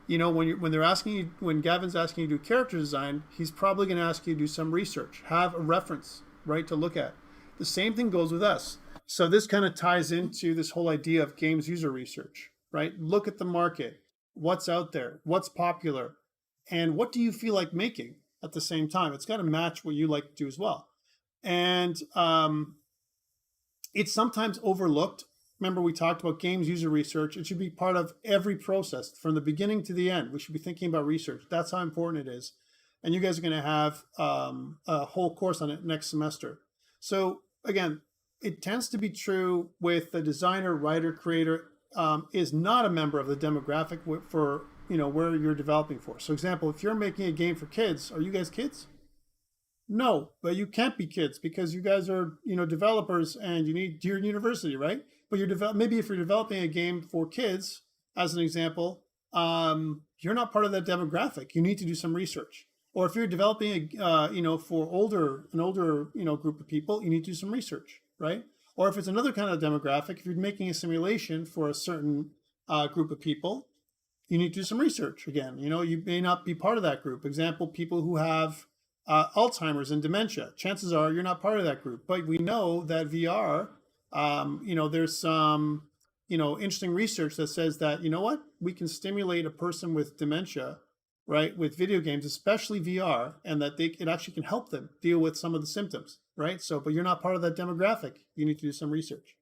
When Gavin's asking you to do character design, he's probably going to ask you to do some research, have a reference, right, to look at. The same thing goes with us. So this kind of ties into this whole idea of games user research, right? Look at the market, what's out there, what's popular, and what do you feel like making at the same time. It's got to match what you like to do as well. And it's sometimes overlooked. Remember, we talked about games user research. It should be part of every process from the beginning to the end. We should be thinking about research. That's how important it is. And you guys are going to have a whole course on it next semester. So again, it tends to be true with the designer, writer, creator is not a member of the demographic for where you're developing for. So example, if you're making a game for kids, are you guys kids? No, but you can't be kids because you guys are, developers and you're in university, right? But maybe if you're developing a game for kids, as an example, you're not part of that demographic. You need to do some research. Or if you're developing for an older, group of people, you need to do some research, right? Or if it's another kind of demographic, if you're making a simulation for a certain group of people, you need to do some research again. You may not be part of that group. Example, people who have Alzheimer's and dementia. Chances are you're not part of that group. But we know that VR, there's some, interesting research that says that, we can stimulate a person with dementia, right, with video games, especially VR, and that it actually can help them deal with some of the symptoms, right? So, but you're not part of that demographic. You need to do some research.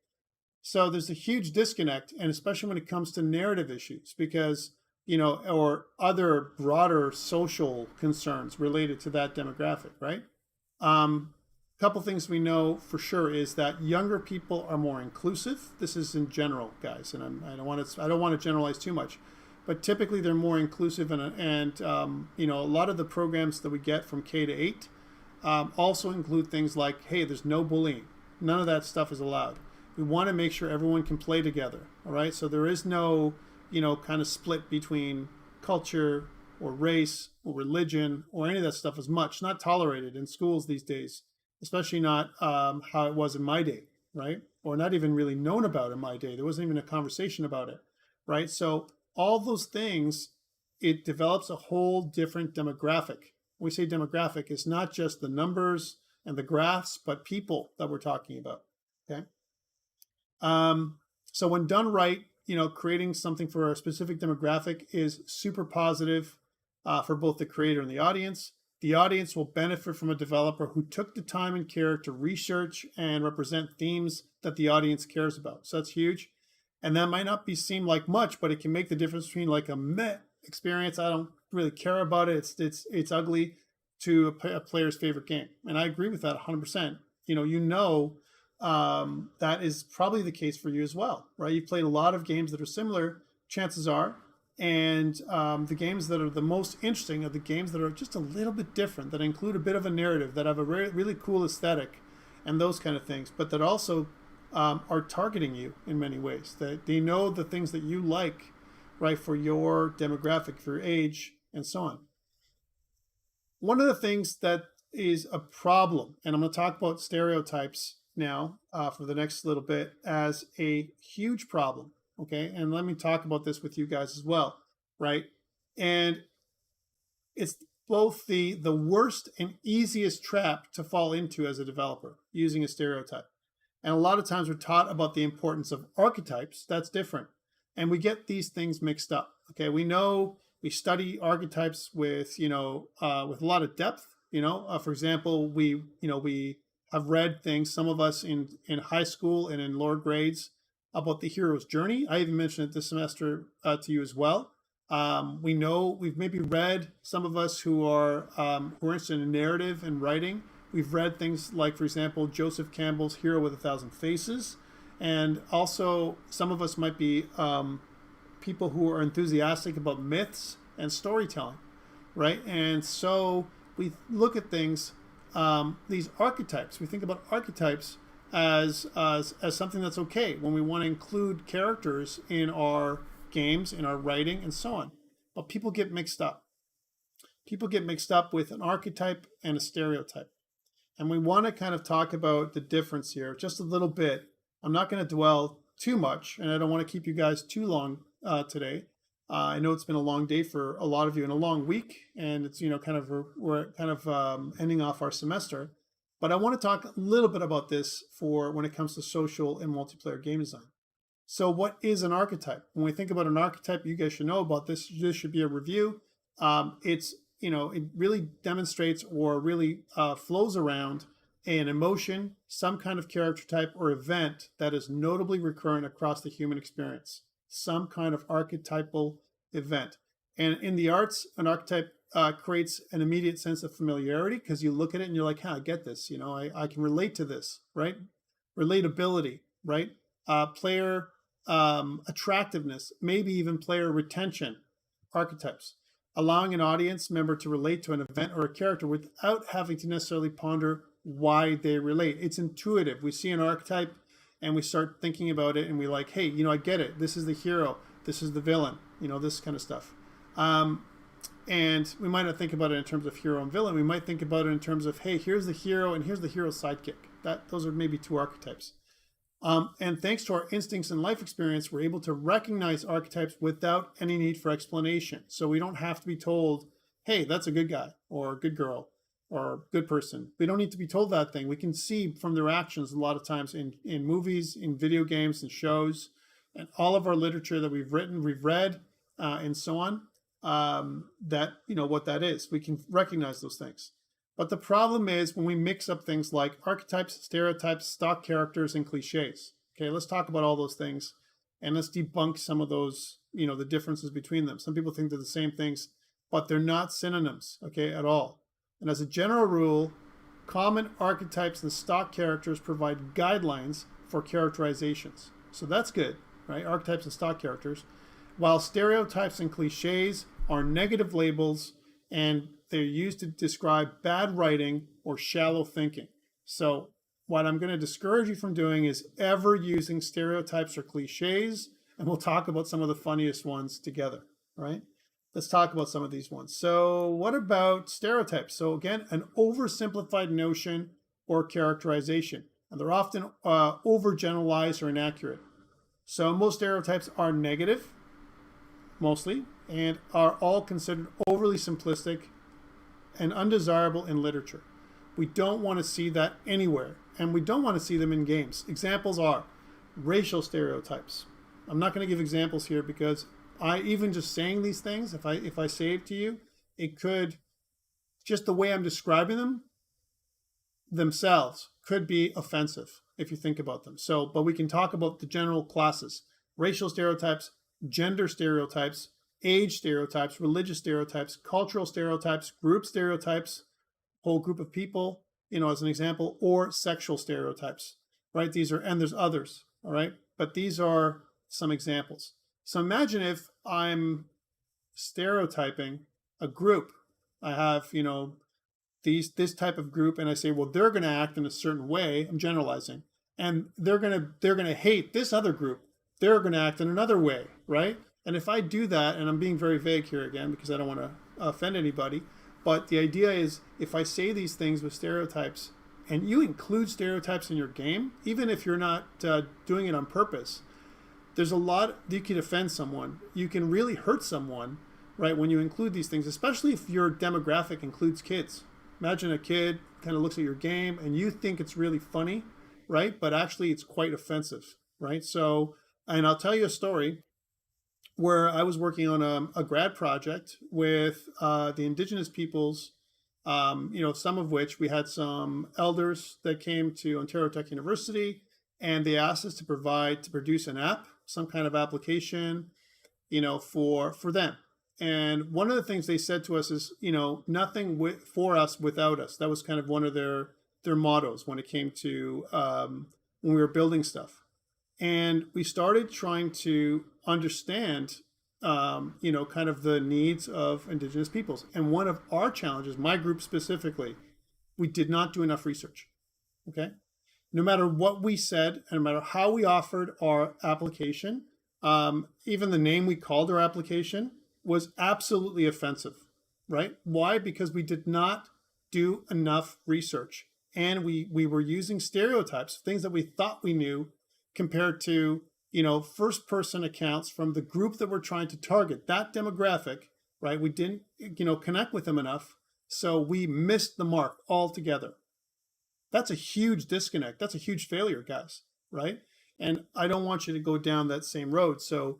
So there's a huge disconnect, and especially when it comes to narrative issues, because or other broader social concerns related to that demographic, right? Couple things we know for sure is that younger people are more inclusive. This is in general, guys, and I don't want to generalize too much, but typically they're more inclusive, and you know, a lot of the programs that we get from K to 8 also include things like, hey, there's no bullying. None of that stuff is allowed. We want to make sure everyone can play together, all right? So there is no, you know, kind of split between culture or race or religion or any of that stuff as much. Not tolerated in schools these days, especially not how it was in my day, right? Or not even really known about in my day. There wasn't even a conversation about it, right? So all those things, it develops a whole different demographic. When we say demographic, it's not just the numbers and the graphs, but people that we're talking about, okay? So when done right, you know, creating something for a specific demographic is super positive for both the creator and the audience. The audience will benefit from a developer who took the time and care to research and represent themes that the audience cares about. So that's huge. And that might not seem like much, but it can make the difference between like a meh experience, I don't really care about it, it's ugly, to a player's favorite game. And I agree with that 100%. You know, that is probably the case for you as well, right? You've played a lot of games that are similar, chances are, and the games that are the most interesting are the games that are just a little bit different, that include a bit of a narrative, that have a really cool aesthetic, and those kind of things, but that also are targeting you in many ways. That they know the things that you like, right, for your demographic, for your age, and so on. One of the things that is a problem, and I'm going to talk about stereotypes now for the next little bit, as a huge problem, okay? And let me talk about this with you guys as well, right? And it's both the worst and easiest trap to fall into as a developer, using a stereotype. And a lot of times we're taught about the importance of archetypes. That's different. And we get these things mixed up, okay? We know we study archetypes with, with a lot of depth, for example, we have read things, some of us in high school and in lower grades, about the hero's journey. I even mentioned it this semester to you as well. We know we've maybe read, some of us who are interested in narrative and writing, we've read things like, for example, Joseph Campbell's Hero with a Thousand Faces. And also some of us might be people who are enthusiastic about myths and storytelling, right? And so we look at things, these archetypes, we think about archetypes as something that's okay when we want to include characters in our games, in our writing, and so on. But people get mixed up. People get mixed up with an archetype and a stereotype. And we want to kind of talk about the difference here just a little bit. I'm not going to dwell too much, and I don't want to keep you guys too long today. I know it's been a long day for a lot of you and a long week, and it's, we're kind of ending off our semester. But I want to talk a little bit about this for when it comes to social and multiplayer game design. So what is an archetype? When we think about an archetype, you guys should know about this. This should be a review. It really demonstrates or really flows around an emotion, some kind of character type or event that is notably recurrent across the human experience. Some kind of archetypal event. And in the arts, an archetype creates an immediate sense of familiarity because you look at it and you're like, I get this. I can relate to this, right? Relatability, right? Player attractiveness, maybe even player retention, archetypes. Allowing an audience member to relate to an event or a character without having to necessarily ponder why they relate. It's intuitive. We see an archetype and we start thinking about it and we like, hey, I get it. This is the hero. This is the villain, this kind of stuff. And we might not think about it in terms of hero and villain. We might think about it in terms of, hey, here's the hero and here's the hero's sidekick. Those are maybe two archetypes. And thanks to our instincts and life experience, we're able to recognize archetypes without any need for explanation. So we don't have to be told, hey, that's a good guy or a good girl or good person. We don't need to be told that thing. We can see from their actions a lot of times in movies, in video games, and shows, and all of our literature that we've written, we've read, and so on, that, what that is. We can recognize those things. But the problem is when we mix up things like archetypes, stereotypes, stock characters, and cliches. Okay, let's talk about all those things, and let's debunk some of those, the differences between them. Some people think they're the same things, but they're not synonyms, okay, at all. And as a general rule, common archetypes and stock characters provide guidelines for characterizations. So that's good, right? Archetypes and stock characters. while stereotypes and cliches are negative labels and they're used to describe bad writing or shallow thinking. So what I'm going to discourage you from doing is ever using stereotypes or cliches, and we'll talk about some of the funniest ones together, right? Let's talk about some of these ones. So what about stereotypes? So again, an oversimplified notion or characterization, and they're often overgeneralized or inaccurate. So most stereotypes are negative, mostly, and are all considered overly simplistic and undesirable in literature. We don't want to see that anywhere, and we don't want to see them in games. Examples are racial stereotypes. I'm not going to give examples here because even just saying these things, if I say it to you, it could, just the way I'm describing them themselves could be offensive if you think about them. So, but we can talk about the general classes: racial stereotypes, gender stereotypes, age stereotypes, religious stereotypes, cultural stereotypes, group stereotypes, whole group of people, as an example, or sexual stereotypes, right? These are, and there's others, all right? But these are some examples. So imagine if I'm stereotyping a group. I have, this type of group, and I say, well, they're going to act in a certain way. I'm generalizing, and they're going to hate this other group. They're going to act in another way, right? And if I do that, and I'm being very vague here again because I don't want to offend anybody, but the idea is if I say these things with stereotypes, and you include stereotypes in your game, even if you're not doing it on purpose, there's a lot, you could offend someone. You can really hurt someone, right, when you include these things, especially if your demographic includes kids. Imagine a kid kind of looks at your game and you think it's really funny, right? But actually it's quite offensive, right? So, and I'll tell you a story where I was working on a grad project with the indigenous peoples, some of which we had some elders that came to Ontario Tech University, and they asked us to produce an app, some kind of application, for them. And one of the things they said to us is, nothing for us without us. That was kind of one of their mottos when it came to when we were building stuff. And we started trying to understand, kind of the needs of indigenous peoples. And one of our challenges, my group specifically, we did not do enough research. Okay. No matter what we said, and no matter how we offered our application, even the name we called our application was absolutely offensive, right? Why? Because we did not do enough research. And we were using stereotypes, things that we thought we knew, compared to, first person accounts from the group that we're trying to target, that demographic, right? We didn't, connect with them enough. So we missed the mark altogether. That's a huge disconnect. That's a huge failure, guys, right? And I don't want you to go down that same road. So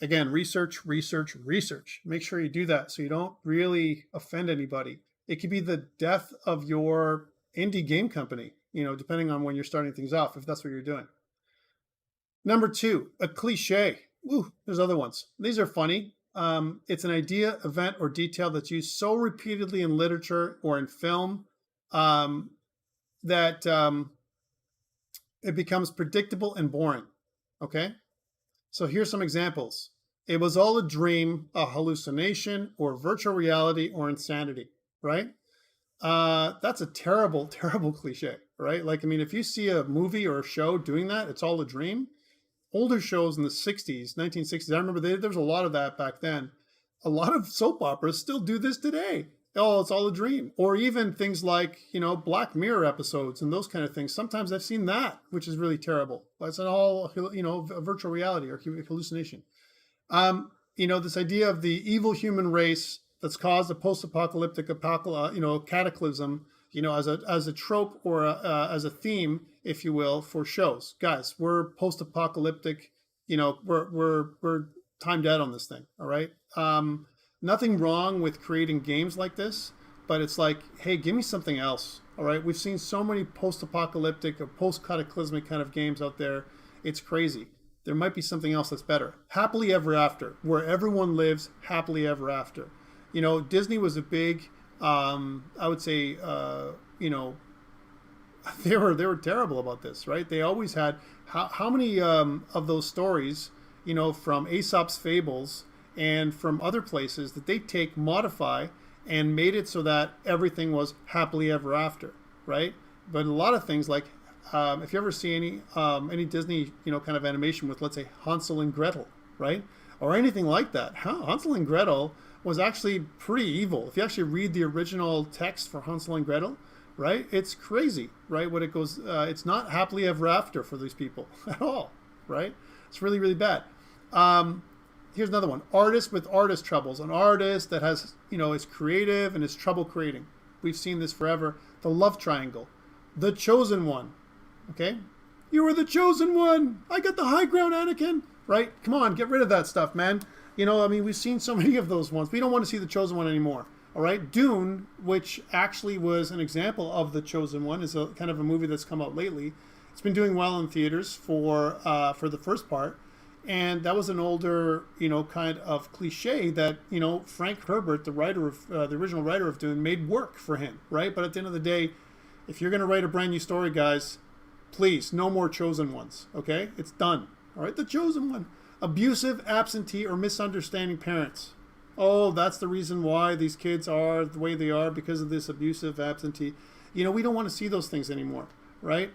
again, research. Make sure you do that so you don't really offend anybody. It could be the death of your indie game company, depending on when you're starting things off, if that's what you're doing. Number 2, a cliche. Ooh, there's other ones. These are funny. It's an idea, event, or detail that's used so repeatedly in literature or in film that it becomes predictable and boring. Okay? So here's some examples. It was all a dream, a hallucination, or virtual reality, or insanity, right? That's a terrible, terrible cliche, right? If you see a movie or a show doing that, it's all a dream. Older shows in the 60s, 1960s, I remember there was a lot of that back then. A lot of soap operas still do this today. Oh, it's all a dream. Or even things like, Black Mirror episodes and those kind of things. Sometimes I've seen that, which is really terrible. It's an all, a virtual reality or hallucination. This idea of the evil human race that's caused a post-apocalyptic, cataclysm, as a trope or as a theme, if you will, for shows. Guys, we're post-apocalyptic, we're timed out on this thing, all right? Nothing wrong with creating games like this, but it's like, hey, give me something else, all right? We've seen so many post-apocalyptic or post-cataclysmic kind of games out there. It's crazy. There might be something else that's better. Happily ever after, where everyone lives happily ever after. Disney was a big, I would say, they were terrible about this, right? They always had, how many of those stories, from Aesop's fables and from other places that they take, modify, and made it so that everything was happily ever after, right? But a lot of things like, if you ever see any Disney, kind of animation with, let's say, Hansel and Gretel, right? Or anything like that. Hansel and Gretel was actually pretty evil. If you actually read the original text for Hansel and Gretel, right? It's crazy, right? What it goes, it's not happily ever after for these people at all, right? It's really, really bad. Here's another one. Artist with artist troubles. An artist that has, is creative and is trouble creating. We've seen this forever. The love triangle. The chosen one. Okay? You were the chosen one. I got the high ground, Anakin. Right? Come on, get rid of that stuff, man. We've seen so many of those ones. We don't want to see the chosen one anymore. All right? Dune, which actually was an example of the chosen one, is a kind of a movie that's come out lately. It's been doing well in theaters for the first part. And that was an older, kind of cliche that, Frank Herbert, the writer of the original writer of Dune, made work for him, right? But at the end of the day, if you're going to write a brand new story, guys, please, no more chosen ones, okay? It's done, all right? The chosen one. Abusive, absentee, or misunderstanding parents. Oh, that's the reason why these kids are the way they are, because of this abusive, absentee. We don't want to see those things anymore, right?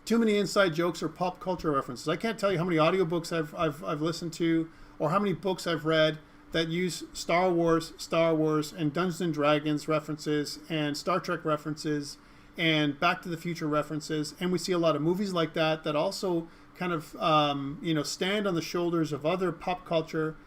Too many inside jokes or pop culture references. I can't tell you how many audiobooks I've listened to, or how many books I've read that use Star Wars, and Dungeons and Dragons references, and Star Trek references, and Back to the Future references. And we see a lot of movies like that also kind of, stand on the shoulders of other pop culture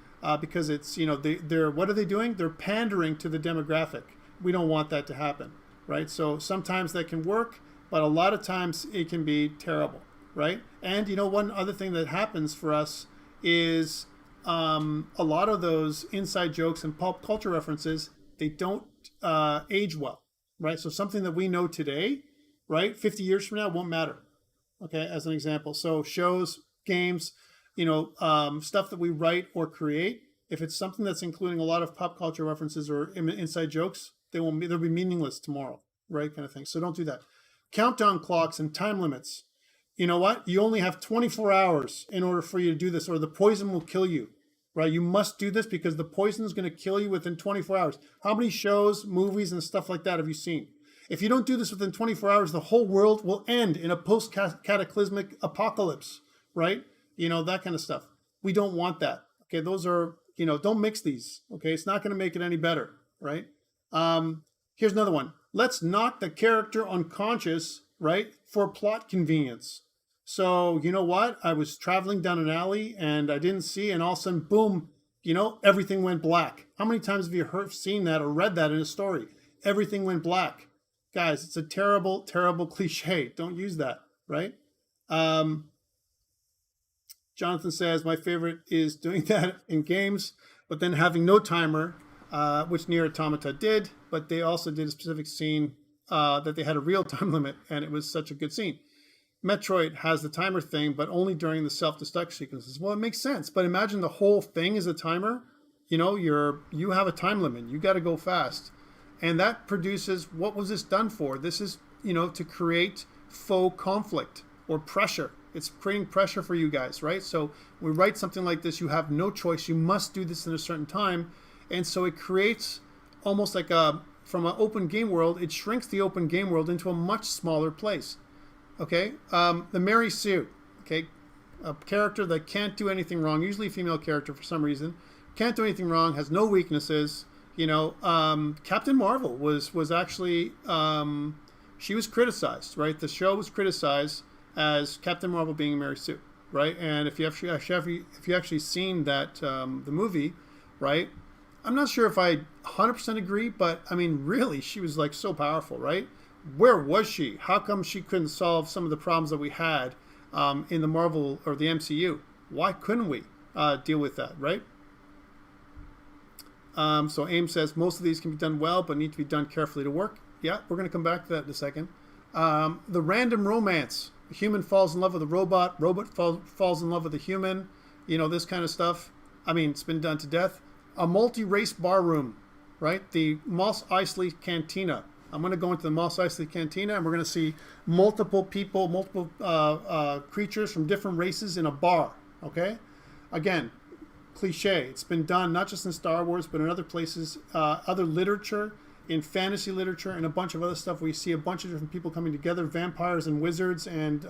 because it's, they're what are they doing? They're pandering to the demographic. We don't want that to happen, right? So sometimes that can work, but a lot of times it can be terrible, right? And one other thing that happens for us is a lot of those inside jokes and pop culture references, they don't age well, right? So something that we know today, right, 50 years from now won't matter, okay, as an example. So shows, games, stuff that we write or create, if it's something that's including a lot of pop culture references or inside jokes, they'll be meaningless tomorrow, right, kind of thing. So don't do that. Countdown clocks and time limits. You know what? You only have 24 hours in order for you to do this, or the poison will kill you, right? You must do this because the poison is going to kill you within 24 hours. How many shows, movies, and stuff like that have you seen? If you don't do this within 24 hours, the whole world will end in a post-cataclysmic apocalypse, right? That kind of stuff. We don't want that. Okay, those are, don't mix these. Okay, it's not going to make it any better, right? Here's another one. Let's knock the character unconscious, right, for plot convenience. So, you know what? I was traveling down an alley and I didn't see, and all of a sudden, boom, everything went black. How many times have you seen that or read that in a story? Everything went black. Guys, it's a terrible, terrible cliche. Don't use that, right? Jonathan says, my favorite is doing that in games, but then having no timer, which Nier Automata did, but they also did a specific scene that they had a real time limit, and it was such a good scene. Metroid has the timer thing, but only during the self-destruct sequences. Well, it makes sense, but imagine the whole thing is a timer. You have a time limit. You got to go fast. And that produces, what was this done for? This is, to create faux conflict or pressure. It's creating pressure for you guys, right? So we write something like this, you have no choice. You must do this in a certain time. And so it creates almost like from an open game world, it shrinks the open game world into a much smaller place. Okay? The Mary Sue, okay? A character that can't do anything wrong, usually a female character for some reason, can't do anything wrong, has no weaknesses. Captain Marvel was actually, she was criticized, right? The show was criticized as Captain Marvel being Mary Sue, right? And if you actually seen that, the movie, right? I'm not sure if I 100% agree, but I mean, really, she was like so powerful, right? Where was she? How come she couldn't solve some of the problems that we had in the Marvel or the MCU? Why couldn't we deal with that, right? So AIM says most of these can be done well, but need to be done carefully to work. Yeah, we're going to come back to that in a second. The random romance. A human falls in love with a robot. Robot falls in love with a human. This kind of stuff. I mean, it's been done to death. A multi-race bar room, right? The Mos Eisley Cantina. I'm going to go into the Mos Eisley Cantina, and we're going to see multiple people, multiple creatures from different races in a bar, Okay? Again, cliche. It's been done not just in Star Wars, but in other places, other literature, in fantasy literature, and a bunch of other stuff. We see a bunch of different people coming together: vampires and wizards, and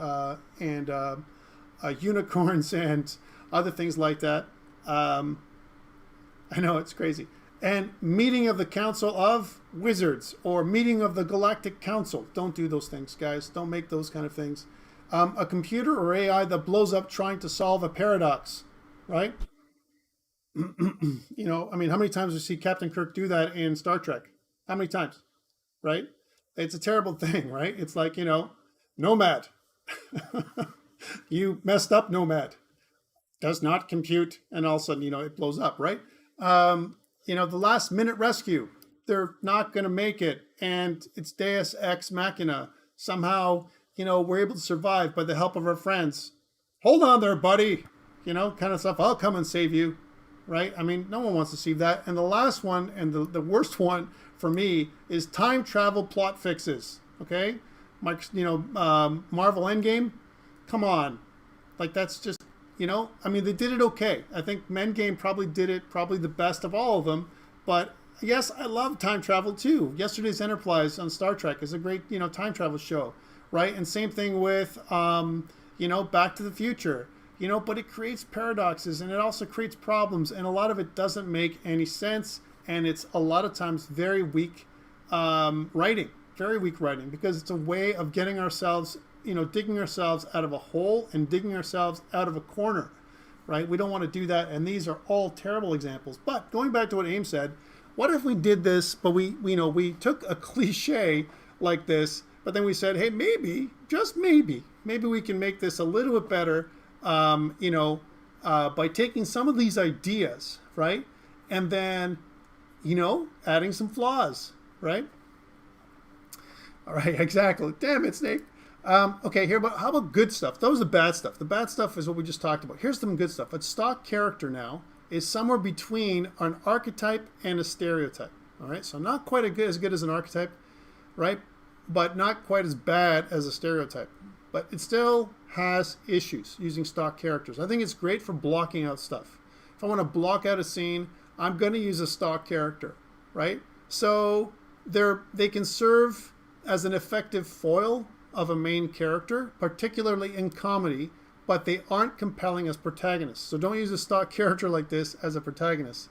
unicorns, and other things like that. I know, it's crazy. And meeting of the Council of Wizards, or meeting of the Galactic Council. Don't do those things, guys. Don't make those kind of things. A computer or AI that blows up trying to solve a paradox, right? You know, I mean, how many times do you see Captain Kirk do that in Star Trek? How many times, right? It's a terrible thing, right? It's like, you know, Nomad. You messed up, Nomad. Does not compute, and all of a sudden, you know, it blows up, right? You know, the last minute rescue, they're not going to make it, and it's Deus Ex Machina. Somehow, you know, we're able to survive by the help of our friends. Hold on there, buddy. You know, kind of stuff. I'll come and save you, right? I mean, no one wants to see that. And the last one, and the worst one for me, is time travel plot fixes. Okay, you know, Marvel Endgame. Come on, like that's just. You know, I mean, they did it okay. I think Endgame probably did it probably the best of all of them. But yes, I love time travel too. Yesterday's Enterprise on Star Trek is a great, you know, time travel show, right? And same thing with, you know, Back to the Future. You know, but it creates paradoxes, and it also creates problems, and a lot of it doesn't make any sense, and it's a lot of times very weak writing, because it's a way of getting ourselves, you know, digging ourselves out of a hole and digging ourselves out of a corner, right? We don't want to do that, and these are all terrible examples. But going back to what Ames said, what if we did this, but we took a cliche like this, but then we said, hey, maybe, just maybe we can make this a little bit better, you know, by taking some of these ideas, right? And then, you know, adding some flaws, right? All right, exactly. Damn it, Snake. Okay, how about good stuff? That was the bad stuff. The bad stuff is what we just talked about. Here's some good stuff. A stock character now is somewhere between an archetype and a stereotype. All right, so not quite as good as an archetype, right? But not quite as bad as a stereotype. But it still has issues using stock characters. I think it's great for blocking out stuff. If I want to block out a scene, I'm going to use a stock character, right? So they can serve as an effective foil of a main character, particularly in comedy, but they aren't compelling as protagonists. So don't use a stock character like this as a protagonist.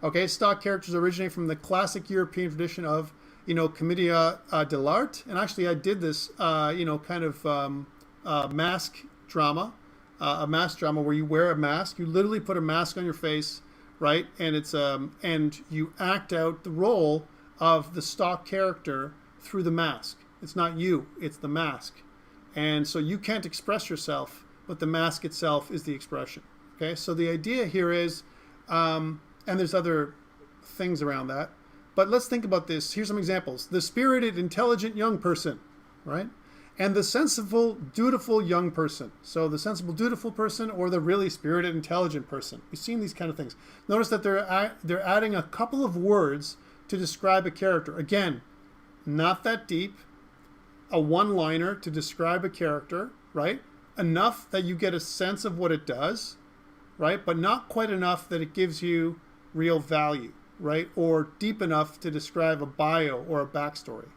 Okay, stock characters originate from the classic European tradition of, you know, commedia dell'arte. And actually I did this, you know, kind of mask drama, a mask drama where you wear a mask. You literally put a mask on your face, right? And it's and you act out the role of the stock character through the mask. It's not you, it's the mask. And so you can't express yourself, but the mask itself is the expression. Okay, so the idea here is, and there's other things around that, but let's think about this. Here's some examples. The spirited, intelligent young person, right? And the sensible, dutiful young person. So the sensible, dutiful person, or the really spirited, intelligent person. We've seen these kind of things. Notice that they're adding a couple of words to describe a character. Again, not that deep. A one-liner to describe a character, right? Enough that you get a sense of what it does, right? But not quite enough that it gives you real value, right? Or deep enough to describe a bio or a backstory.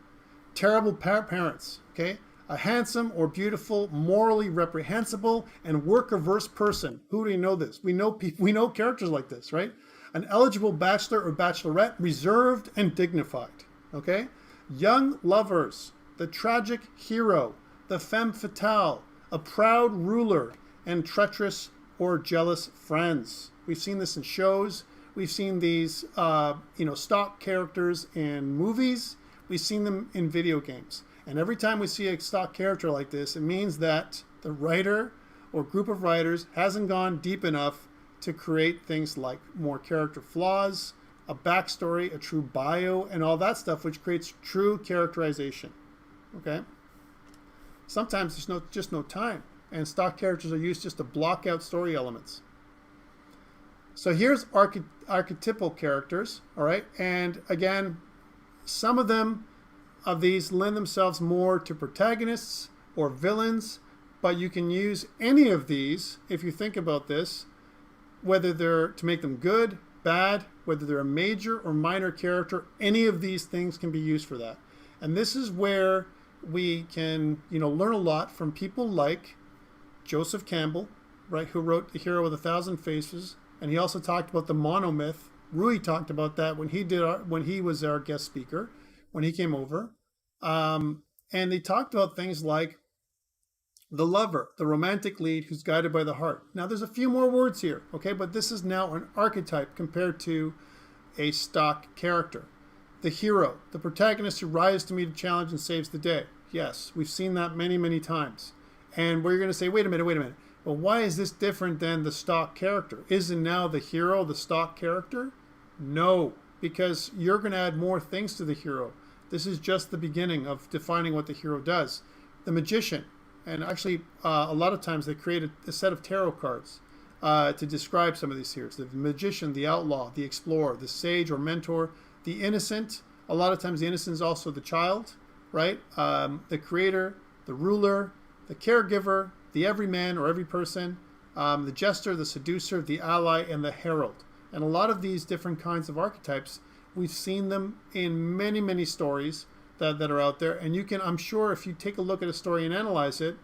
Terrible parents, okay? A handsome or beautiful, morally reprehensible, and work-averse person. Who do you know this? We know characters like this, right? An eligible bachelor or bachelorette, reserved and dignified, okay? Young lovers. The tragic hero, the femme fatale, a proud ruler, and treacherous or jealous friends. We've seen this in shows. We've seen these, you know, stock characters in movies. We've seen them in video games. And every time we see a stock character like this, it means that the writer or group of writers hasn't gone deep enough to create things like more character flaws, a backstory, a true bio, and all that stuff, which creates true characterization. Okay. Sometimes there's just no time, and stock characters are used just to block out story elements. So here's archetypal characters, all right? And again, some of these lend themselves more to protagonists or villains, But you can use any of these, if you think about this, whether they're to make them good, bad, whether they're a major or minor character, any of these things can be used for that. And this is where we can, learn a lot from people like Joseph Campbell, right, who wrote The Hero with a Thousand Faces, and he also talked about the monomyth. Rui talked about that when he was our guest speaker, when he came over, and they talked about things like the lover, the romantic lead who's guided by the heart. Now, there's a few more words here, okay, but this is now an archetype compared to a stock character. The hero, the protagonist who rises to meet a challenge and saves the day. Yes, we've seen that many, many times. And where you're going to say, wait a minute. Well, why is this different than the stock character? Isn't now the hero the stock character? No, because you're going to add more things to the hero. This is just the beginning of defining what the hero does. The magician, and actually a lot of times they create a set of tarot cards to describe some of these heroes. The magician, the outlaw, the explorer, the sage or mentor, the innocent. A lot of times the innocent is also the child, right? The creator, the ruler, the caregiver, the everyman or every person, the jester, the seducer, the ally, and the herald. And a lot of these different kinds of archetypes, we've seen them in many, many stories that are out there. And you can, I'm sure, if you take a look at a story and analyze it,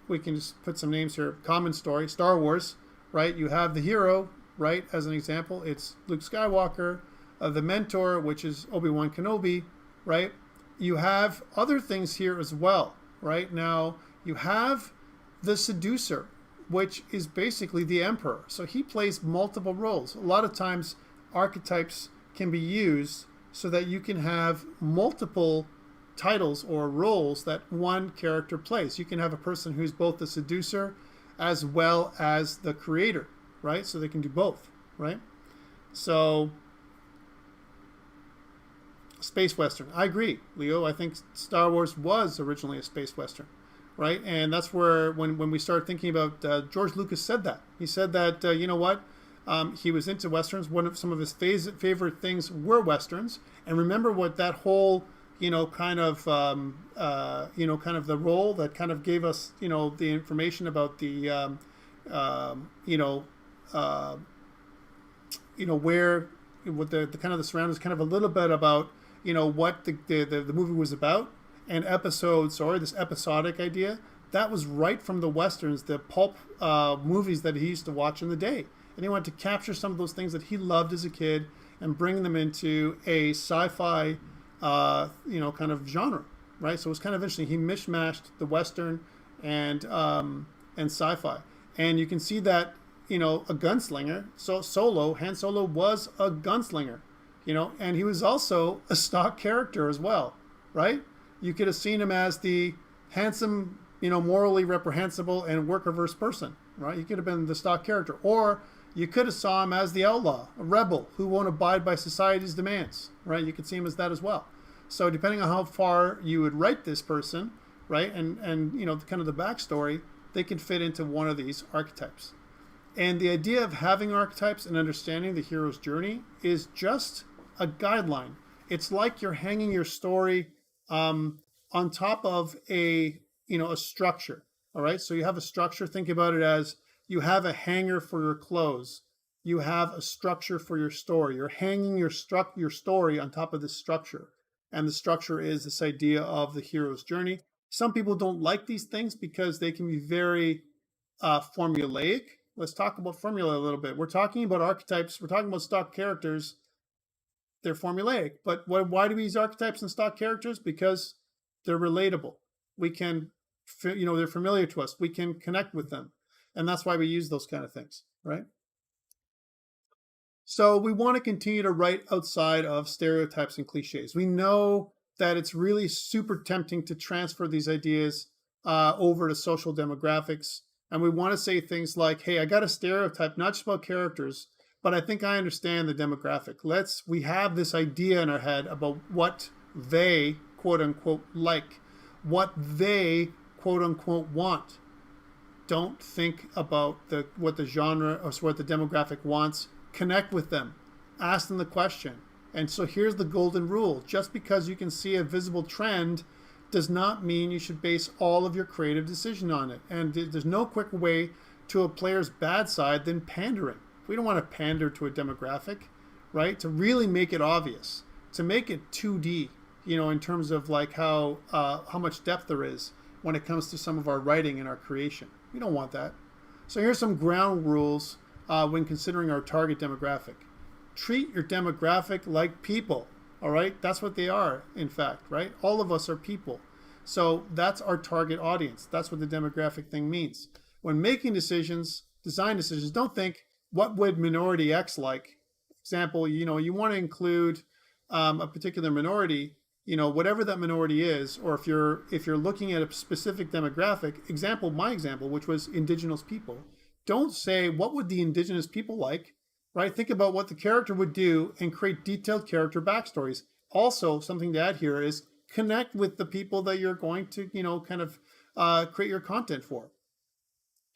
we can just put some names here. Common story, Star Wars, right? You have the hero, right? As an example, it's Luke Skywalker. The mentor, which is Obi-Wan Kenobi, right? You have other things here as well, right? Now, you have the seducer, which is basically the emperor. So he plays multiple roles. A lot of times, archetypes can be used so that you can have multiple titles or roles that one character plays. You can have a person who's both the seducer as well as the creator, right? So they can do both, right? So, space Western. I agree, Leo. I think Star Wars was originally a space Western, right? And that's where, when we started thinking about, George Lucas said that. He said that, you know what? He was into Westerns. Some of his favorite things were Westerns. And remember what that whole, kind of the role that kind of gave us, the information about the, where, with the kind of the surroundings, kind of a little bit about, what the movie was about, and this episodic idea, that was right from the Westerns, the pulp movies that he used to watch in the day. And he wanted to capture some of those things that he loved as a kid and bring them into a sci-fi, kind of genre, right? So it was kind of interesting. He mishmashed the Western and sci-fi. And you can see that, a gunslinger. So Han Solo was a gunslinger, and he was also a stock character as well, right? You could have seen him as the handsome, morally reprehensible and work-averse person, right? He could have been the stock character. Or you could have saw him as the outlaw, a rebel who won't abide by society's demands, right? You could see him as that as well. So depending on how far you would write this person, right, and kind of the backstory, they can fit into one of these archetypes. And the idea of having archetypes and understanding the hero's journey is just a guideline. It's like you're hanging your story on top of a structure. All right. So you have a structure. Think about it as you have a hanger for your clothes. You have a structure for your story. You're hanging your story on top of this structure. And the structure is this idea of the hero's journey. Some people don't like these things because they can be very formulaic. Let's talk about formula a little bit. We're talking about archetypes. We're talking about stock characters. They're formulaic. But why do we use archetypes and stock characters? Because they're relatable. We can, they're familiar to us. We can connect with them. And that's why we use those kind of things, right? So we want to continue to write outside of stereotypes and cliches. We know that it's really super tempting to transfer these ideas over to social demographics. And we want to say things like, hey, I got a stereotype, not just about characters, but I think I understand the demographic. We have this idea in our head about what they, quote unquote, like, what they, quote unquote, want. Don't think about what the genre or what the demographic wants. Connect with them. Ask them the question. And so here's the golden rule. Just because you can see a visible trend does not mean you should base all of your creative decision on it. And there's no quicker way to a player's bad side than pandering. We don't want to pander to a demographic, right? To really make it obvious, to make it 2D, in terms of like how much depth there is when it comes to some of our writing and our creation. We don't want that. So here's some ground rules when considering our target demographic. Treat your demographic like people. All right, that's what they are, in fact, right? All of us are people. So that's our target audience. That's what the demographic thing means. When making decisions, design decisions, don't think, what would minority X like? Example, you want to include a particular minority, whatever that minority is, or if you're looking at a specific demographic, my example, which was indigenous people, don't say, what would the indigenous people like? Right? Think about what the character would do and create detailed character backstories. Also, something to add here is connect with the people that you're going to, create your content for.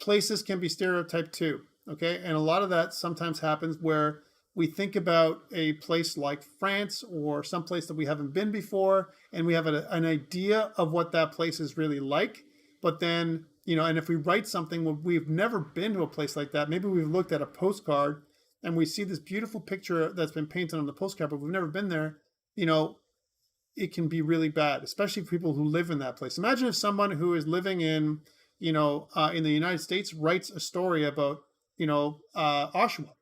Places can be stereotyped too, okay? And a lot of that sometimes happens where we think about a place like France or some place that we haven't been before, and we have an idea of what that place is really like. But then, and if we write something where we've never been to a place like that, maybe we've looked at a postcard and we see this beautiful picture that's been painted on the postcard, but we've never been there, it can be really bad, especially for people who live in that place. Imagine if someone who is living in the United States writes a story about, Oshawa,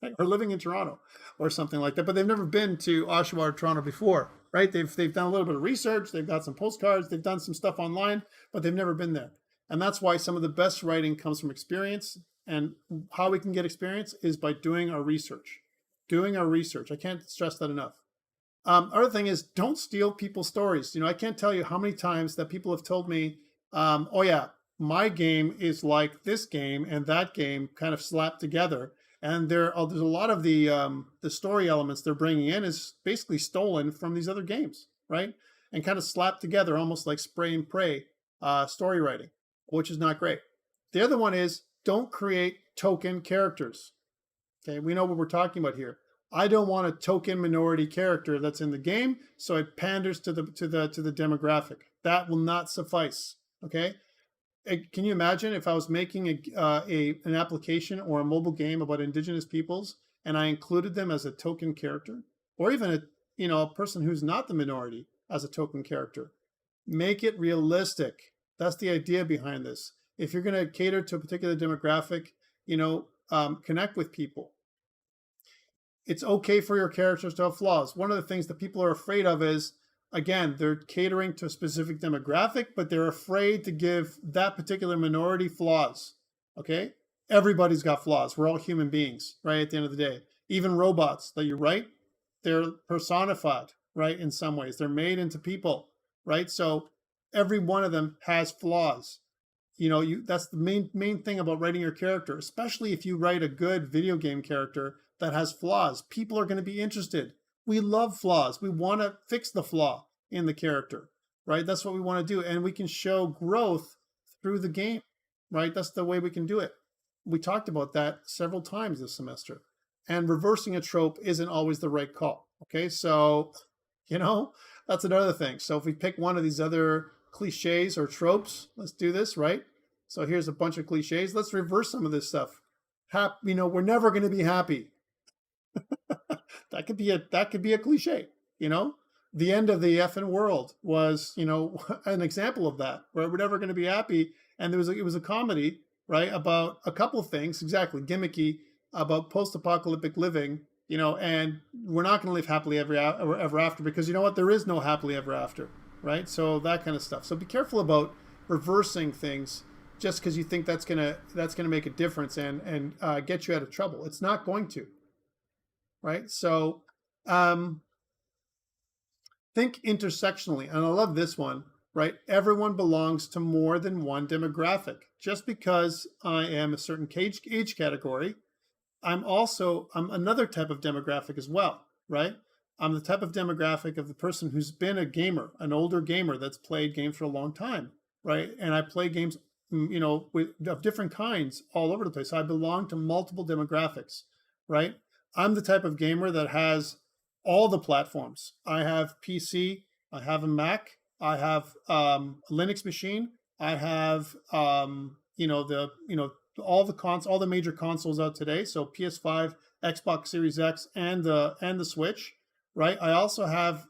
right? Or living in Toronto or something like that, but they've never been to Oshawa or Toronto before, right? They've done a little bit of research, they've got some postcards, they've done some stuff online, but they've never been there. And that's why some of the best writing comes from experience. And how we can get experience is by doing our research. I can't stress that enough. Other thing is, don't steal people's stories. I can't tell you how many times that people have told me, oh yeah, my game is like this game and that game kind of slapped together. And there's a lot of the story elements they're bringing in is basically stolen from these other games, right? And kind of slapped together, almost like spray and pray story writing, which is not great. The other one is, don't create token characters. Okay, we know what we're talking about here. I don't want a token minority character that's in the game, so it panders to the demographic. That will not suffice. Okay, can you imagine if I was making an application or a mobile game about indigenous peoples and I included them as a token character, or even a person who's not the minority as a token character? Make it realistic. That's the idea behind this. If you're going to cater to a particular demographic, connect with people. It's okay for your characters to have flaws. One of the things that people are afraid of is, again, they're catering to a specific demographic, but they're afraid to give that particular minority flaws. Okay? Everybody's got flaws. We're all human beings, right? At the end of the day. Even robots that you write, they're personified, right? In some ways. They're made into people, right? So every one of them has flaws. That's the main thing about writing your character, especially if you write a good video game character that has flaws. People are going to be interested. We love flaws. We want to fix the flaw in the character, right? That's what we want to do. And we can show growth through the game, right? That's the way we can do it. We talked about that several times this semester. And reversing a trope isn't always the right call. Okay, so, that's another thing. So if we pick one of these other cliches or tropes, let's do this, right? So here's a bunch of cliches. Let's reverse some of this stuff. We're never going to be happy. That could be a cliche. The end of the effing world was, an example of that, where we're never going to be happy. And it was a comedy, right, about a couple of things, exactly gimmicky, about post-apocalyptic living, and we're not going to live happily ever after, because you know what? There is no happily ever after. Right? So that kind of stuff. So be careful about reversing things just because you think that's gonna make a difference and get you out of trouble. It's not going to. Right? So think intersectionally. And I love this one, right? Everyone belongs to more than one demographic. Just because I am a certain age category, I'm another type of demographic as well, right? I'm the type of demographic of the person who's been a gamer, an older gamer that's played games for a long time, right? And I play games, of different kinds all over the place. So I belong to multiple demographics, right? I'm the type of gamer that has all the platforms. I have PC, I have a Mac, I have a Linux machine. I have all the major consoles out today. So PS5, Xbox Series X, and the Switch. Right. I also have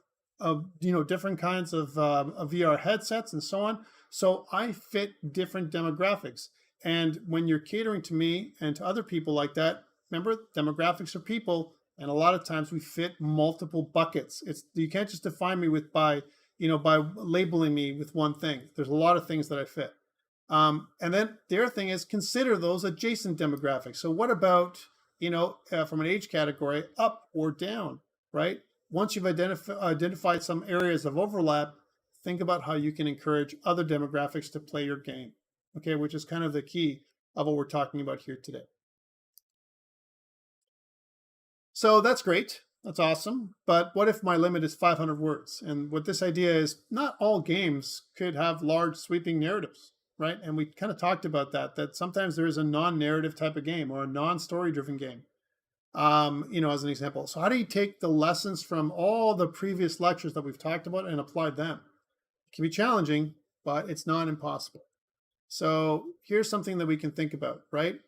different kinds of VR headsets and so on. So I fit different demographics. And when you're catering to me and to other people like that, remember, demographics are people, and a lot of times we fit multiple buckets. You can't just define me by labeling me with one thing. There's a lot of things that I fit. And then the other thing is consider those adjacent demographics. So what about, from an age category, up or down, right? Once you've identified some areas of overlap, think about how you can encourage other demographics to play your game, okay, which is kind of the key of what we're talking about here today. So that's great. That's awesome. But what if my limit is 500 words? And what this idea is, not all games could have large sweeping narratives, right? And we kind of talked about that sometimes there is a non-narrative type of game or a non-story driven game, as an example. So how do you take the lessons from all the previous lectures that we've talked about and apply them? It can be challenging, but it's not impossible. So here's something that we can think about, right?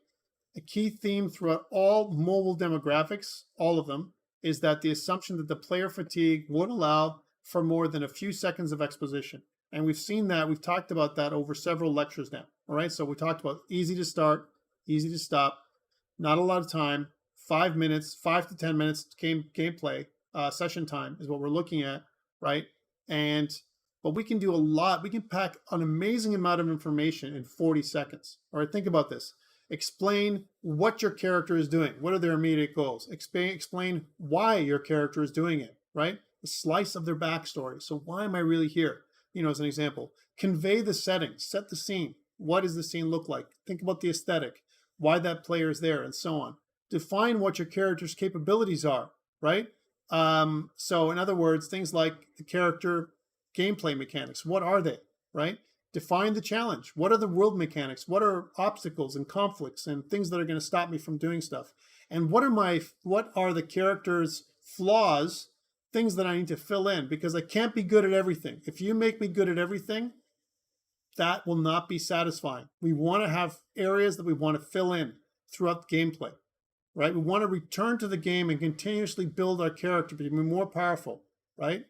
A key theme throughout all mobile demographics, all of them, is that the assumption that the player fatigue won't allow for more than a few seconds of exposition. And we've seen that, we've talked about that over several lectures now, all right? So we talked about easy to start, easy to stop, not a lot of time, 5 minutes, 5 to 10 minutes gameplay, session time is what we're looking at, right? But we can do a lot. We can pack an amazing amount of information in 40 seconds. All right, think about this. Explain what your character is doing. What are their immediate goals? Explain why your character is doing it, right? A slice of their backstory. So why am I really here? As an example. Convey the setting, set the scene. What does the scene look like? Think about the aesthetic, why that player is there, and so on. Define what your character's capabilities are, right? So in other words, things like the character gameplay mechanics. What are they, right? Define the challenge. What are the world mechanics? What are obstacles and conflicts and things that are going to stop me from doing stuff? And what are the character's flaws, things that I need to fill in? Because I can't be good at everything. If you make me good at everything, that will not be satisfying. We want to have areas that we want to fill in throughout the gameplay, right? We want to return to the game and continuously build our character to be more powerful, right?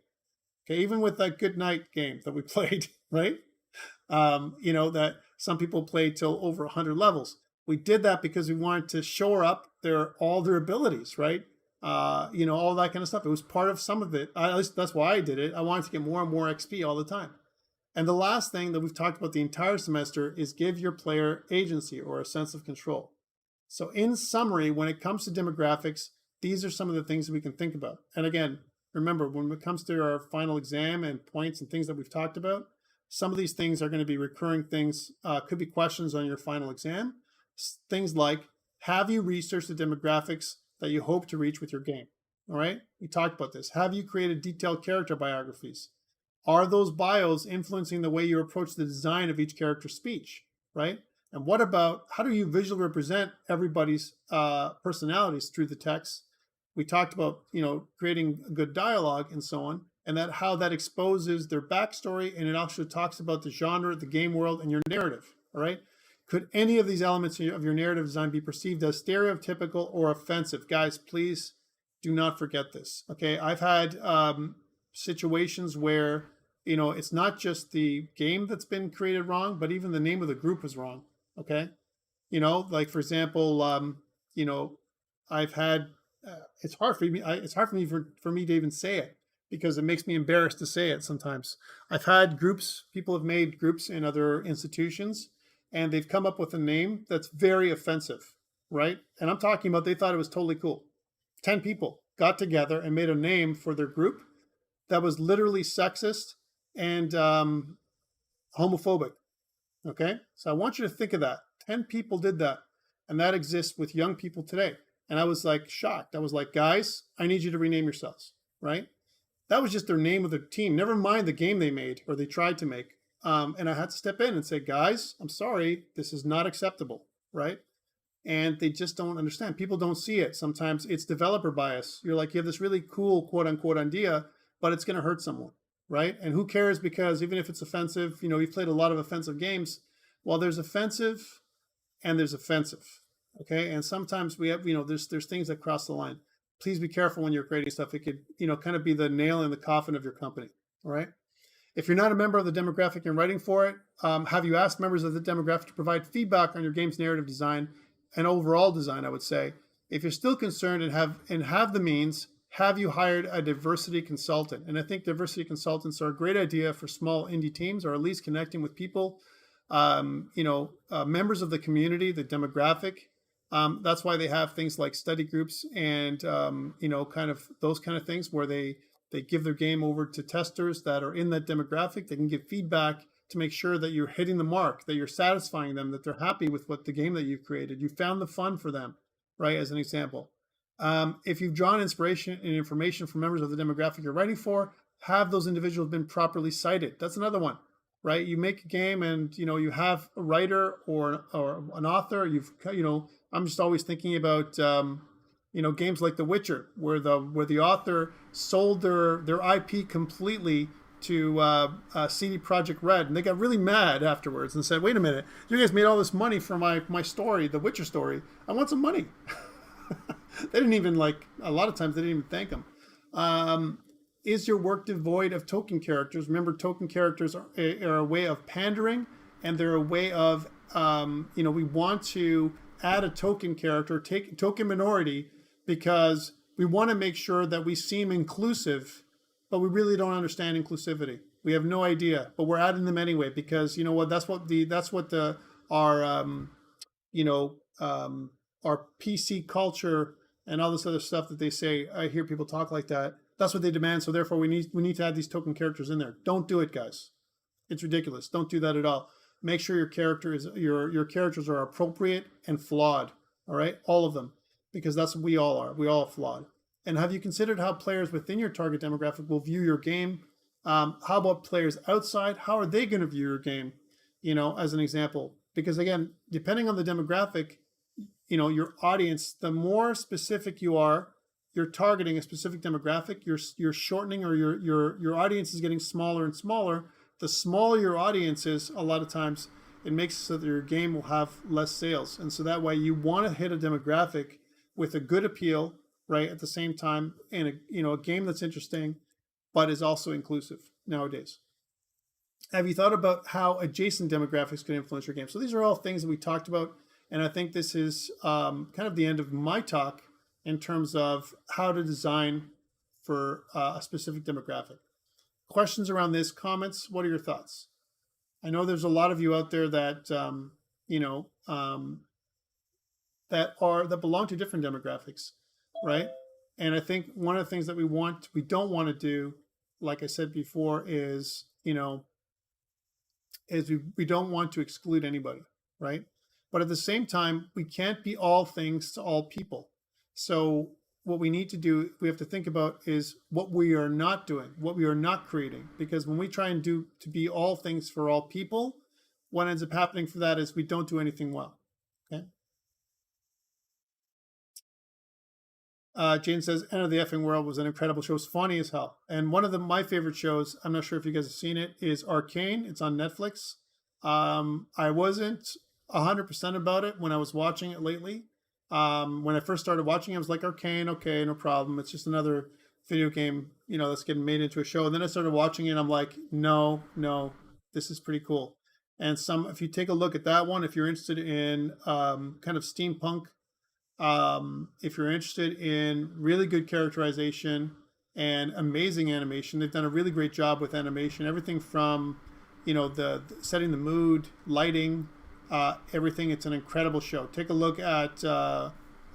Okay, even with that good night game that we played, right? That some people played till over 100 levels. We did that because we wanted to shore up all their abilities, right? All that kind of stuff. It was part of some of it. At least that's why I did it. I wanted to get more and more XP all the time. And the last thing that we've talked about the entire semester is give your player agency or a sense of control. So in summary, when it comes to demographics, these are some of the things that we can think about. And again, remember, when it comes to our final exam and points and things that we've talked about, some of these things are going to be recurring things, could be questions on your final exam. Things like, have you researched the demographics that you hope to reach with your game? All right, we talked about this. Have you created detailed character biographies? Are those bios influencing the way you approach the design of each character's speech, right? And what about, how do you visually represent everybody's personalities through the text? We talked about, creating good dialogue and so on, and how that exposes their backstory, and it also talks about the genre, the game world, and your narrative, all right? Could any of these elements of your narrative design be perceived as stereotypical or offensive? Guys, please do not forget this, okay? I've had situations where, it's not just the game that's been created wrong, but even the name of the group was wrong, okay? Like for example, I've had, it's hard for me to even say it because it makes me embarrassed to say it sometimes. I've had people have made groups in other institutions, and they've come up with a name that's very offensive, right? And I'm talking about they thought it was totally cool. 10 people got together and made a name for their group that was literally sexist and homophobic, okay? So I want you to think of that. 10 people did that, and that exists with young people today. And I was like shocked. I was like, guys, I need you to rename yourselves, right? That was just their name of their team. Never mind the game they made or they tried to make. And I had to step in and say, guys, I'm sorry, this is not acceptable, right? And they just don't understand. People don't see it. Sometimes it's developer bias. You're like, you have this really cool quote unquote idea, but it's going to hurt someone. right? And who cares, because even if it's offensive, we've played a lot of offensive games. Well, there's offensive and there's offensive, okay? And sometimes we have, there's things that cross the line. Please be careful when you're creating stuff. It could, kind of be the nail in the coffin of your company, all right? If you're not a member of the demographic and writing for it, have you asked members of the demographic to provide feedback on your game's narrative design and overall design, I would say. If you're still concerned and have the means, have you hired a diversity consultant? And I think diversity consultants are a great idea for small indie teams, or at least connecting with people, members of the community, the demographic. That's why they have things like study groups and, kind of those kind of things where they give their game over to testers that are in that demographic. They can give feedback to make sure that you're hitting the mark, that you're satisfying them, that they're happy with what the game that you've created. You found the fun for them, right? As an example. If you've drawn inspiration and information from members of the demographic you're writing for, have those individuals been properly cited? That's another one, right? You make a game and, you have a writer or an author. I'm just always thinking about, games like The Witcher, where the author sold their IP completely to CD Projekt Red, and they got really mad afterwards and said, "Wait a minute, you guys made all this money for my story, The Witcher story. I want some money." They didn't even a lot of times they didn't even thank them. Is your work devoid of token characters? Remember, token characters are a way of pandering, and they're a way of, we want to add a token character, token minority, because we want to make sure that we seem inclusive, but we really don't understand inclusivity. We have no idea, but we're adding them anyway, because our PC culture and all this other stuff that they say. I hear people talk like that. That's what they demand. So therefore, we need to add these token characters in there. Don't do it, guys. It's ridiculous. Don't do that at all. Make sure your characters are appropriate and flawed. All right, all of them, because that's what we all are. We all are flawed. And have you considered how players within your target demographic will view your game? How about players outside? How are they going to view your game? As an example, because again, depending on the demographic, your audience, the more specific you are, you're targeting a specific demographic, you're shortening, or your audience is getting smaller and smaller. The smaller your audience is, a lot of times it makes it so that your game will have less sales. And so that way you want to hit a demographic with a good appeal, right, at the same time, and a game that's interesting, but is also inclusive nowadays. Have you thought about how adjacent demographics can influence your game? So these are all things that we talked about. And I think this is kind of the end of my talk in terms of how to design for a specific demographic. Questions around this, comments, what are your thoughts? I know there's a lot of you out there that, that belong to different demographics, right? And I think one of the things that we don't want to do, like I said before, is, we don't want to exclude anybody, right? But at the same time, we can't be all things to all people. So what we need to do, we have to think about, is what we are not doing, what we are not creating. Because when we try and do to be all things for all people, what ends up happening for that is we don't do anything well. Okay. Jane says, End of the Effing World was an incredible show. It's funny as hell. And one of my favorite shows, I'm not sure if you guys have seen it, is Arcane. It's on Netflix. I wasn't 100% about it when I was watching it lately. When I first started watching it, I was like, Arcane, okay, no problem. It's just another video game, that's getting made into a show. And then I started watching it and I'm like, no, this is pretty cool. And if you take a look at that one, if you're interested in kind of steampunk, if you're interested in really good characterization and amazing animation, they've done a really great job with animation. Everything from, the setting the mood, lighting, everything. It's an incredible show. Take a look at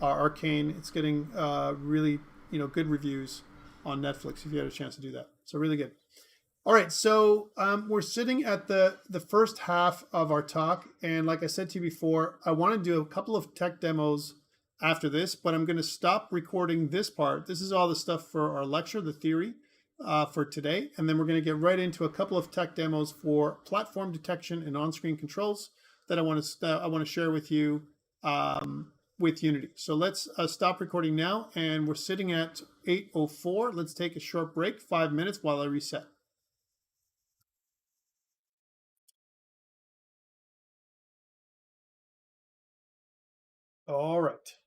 Arcane. It's getting really, good reviews on Netflix if you had a chance to do that. So really good. All right, so we're sitting at the first half of our talk, and like I said to you before, I want to do a couple of tech demos after this, but I'm going to stop recording this part. This is all the stuff for our lecture, the theory for today, and then we're going to get right into a couple of tech demos for platform detection and on-screen controls that I want to share with you with Unity. So let's stop recording now, and we're sitting at 8:04. Let's take a short break, 5 minutes while I reset. All right.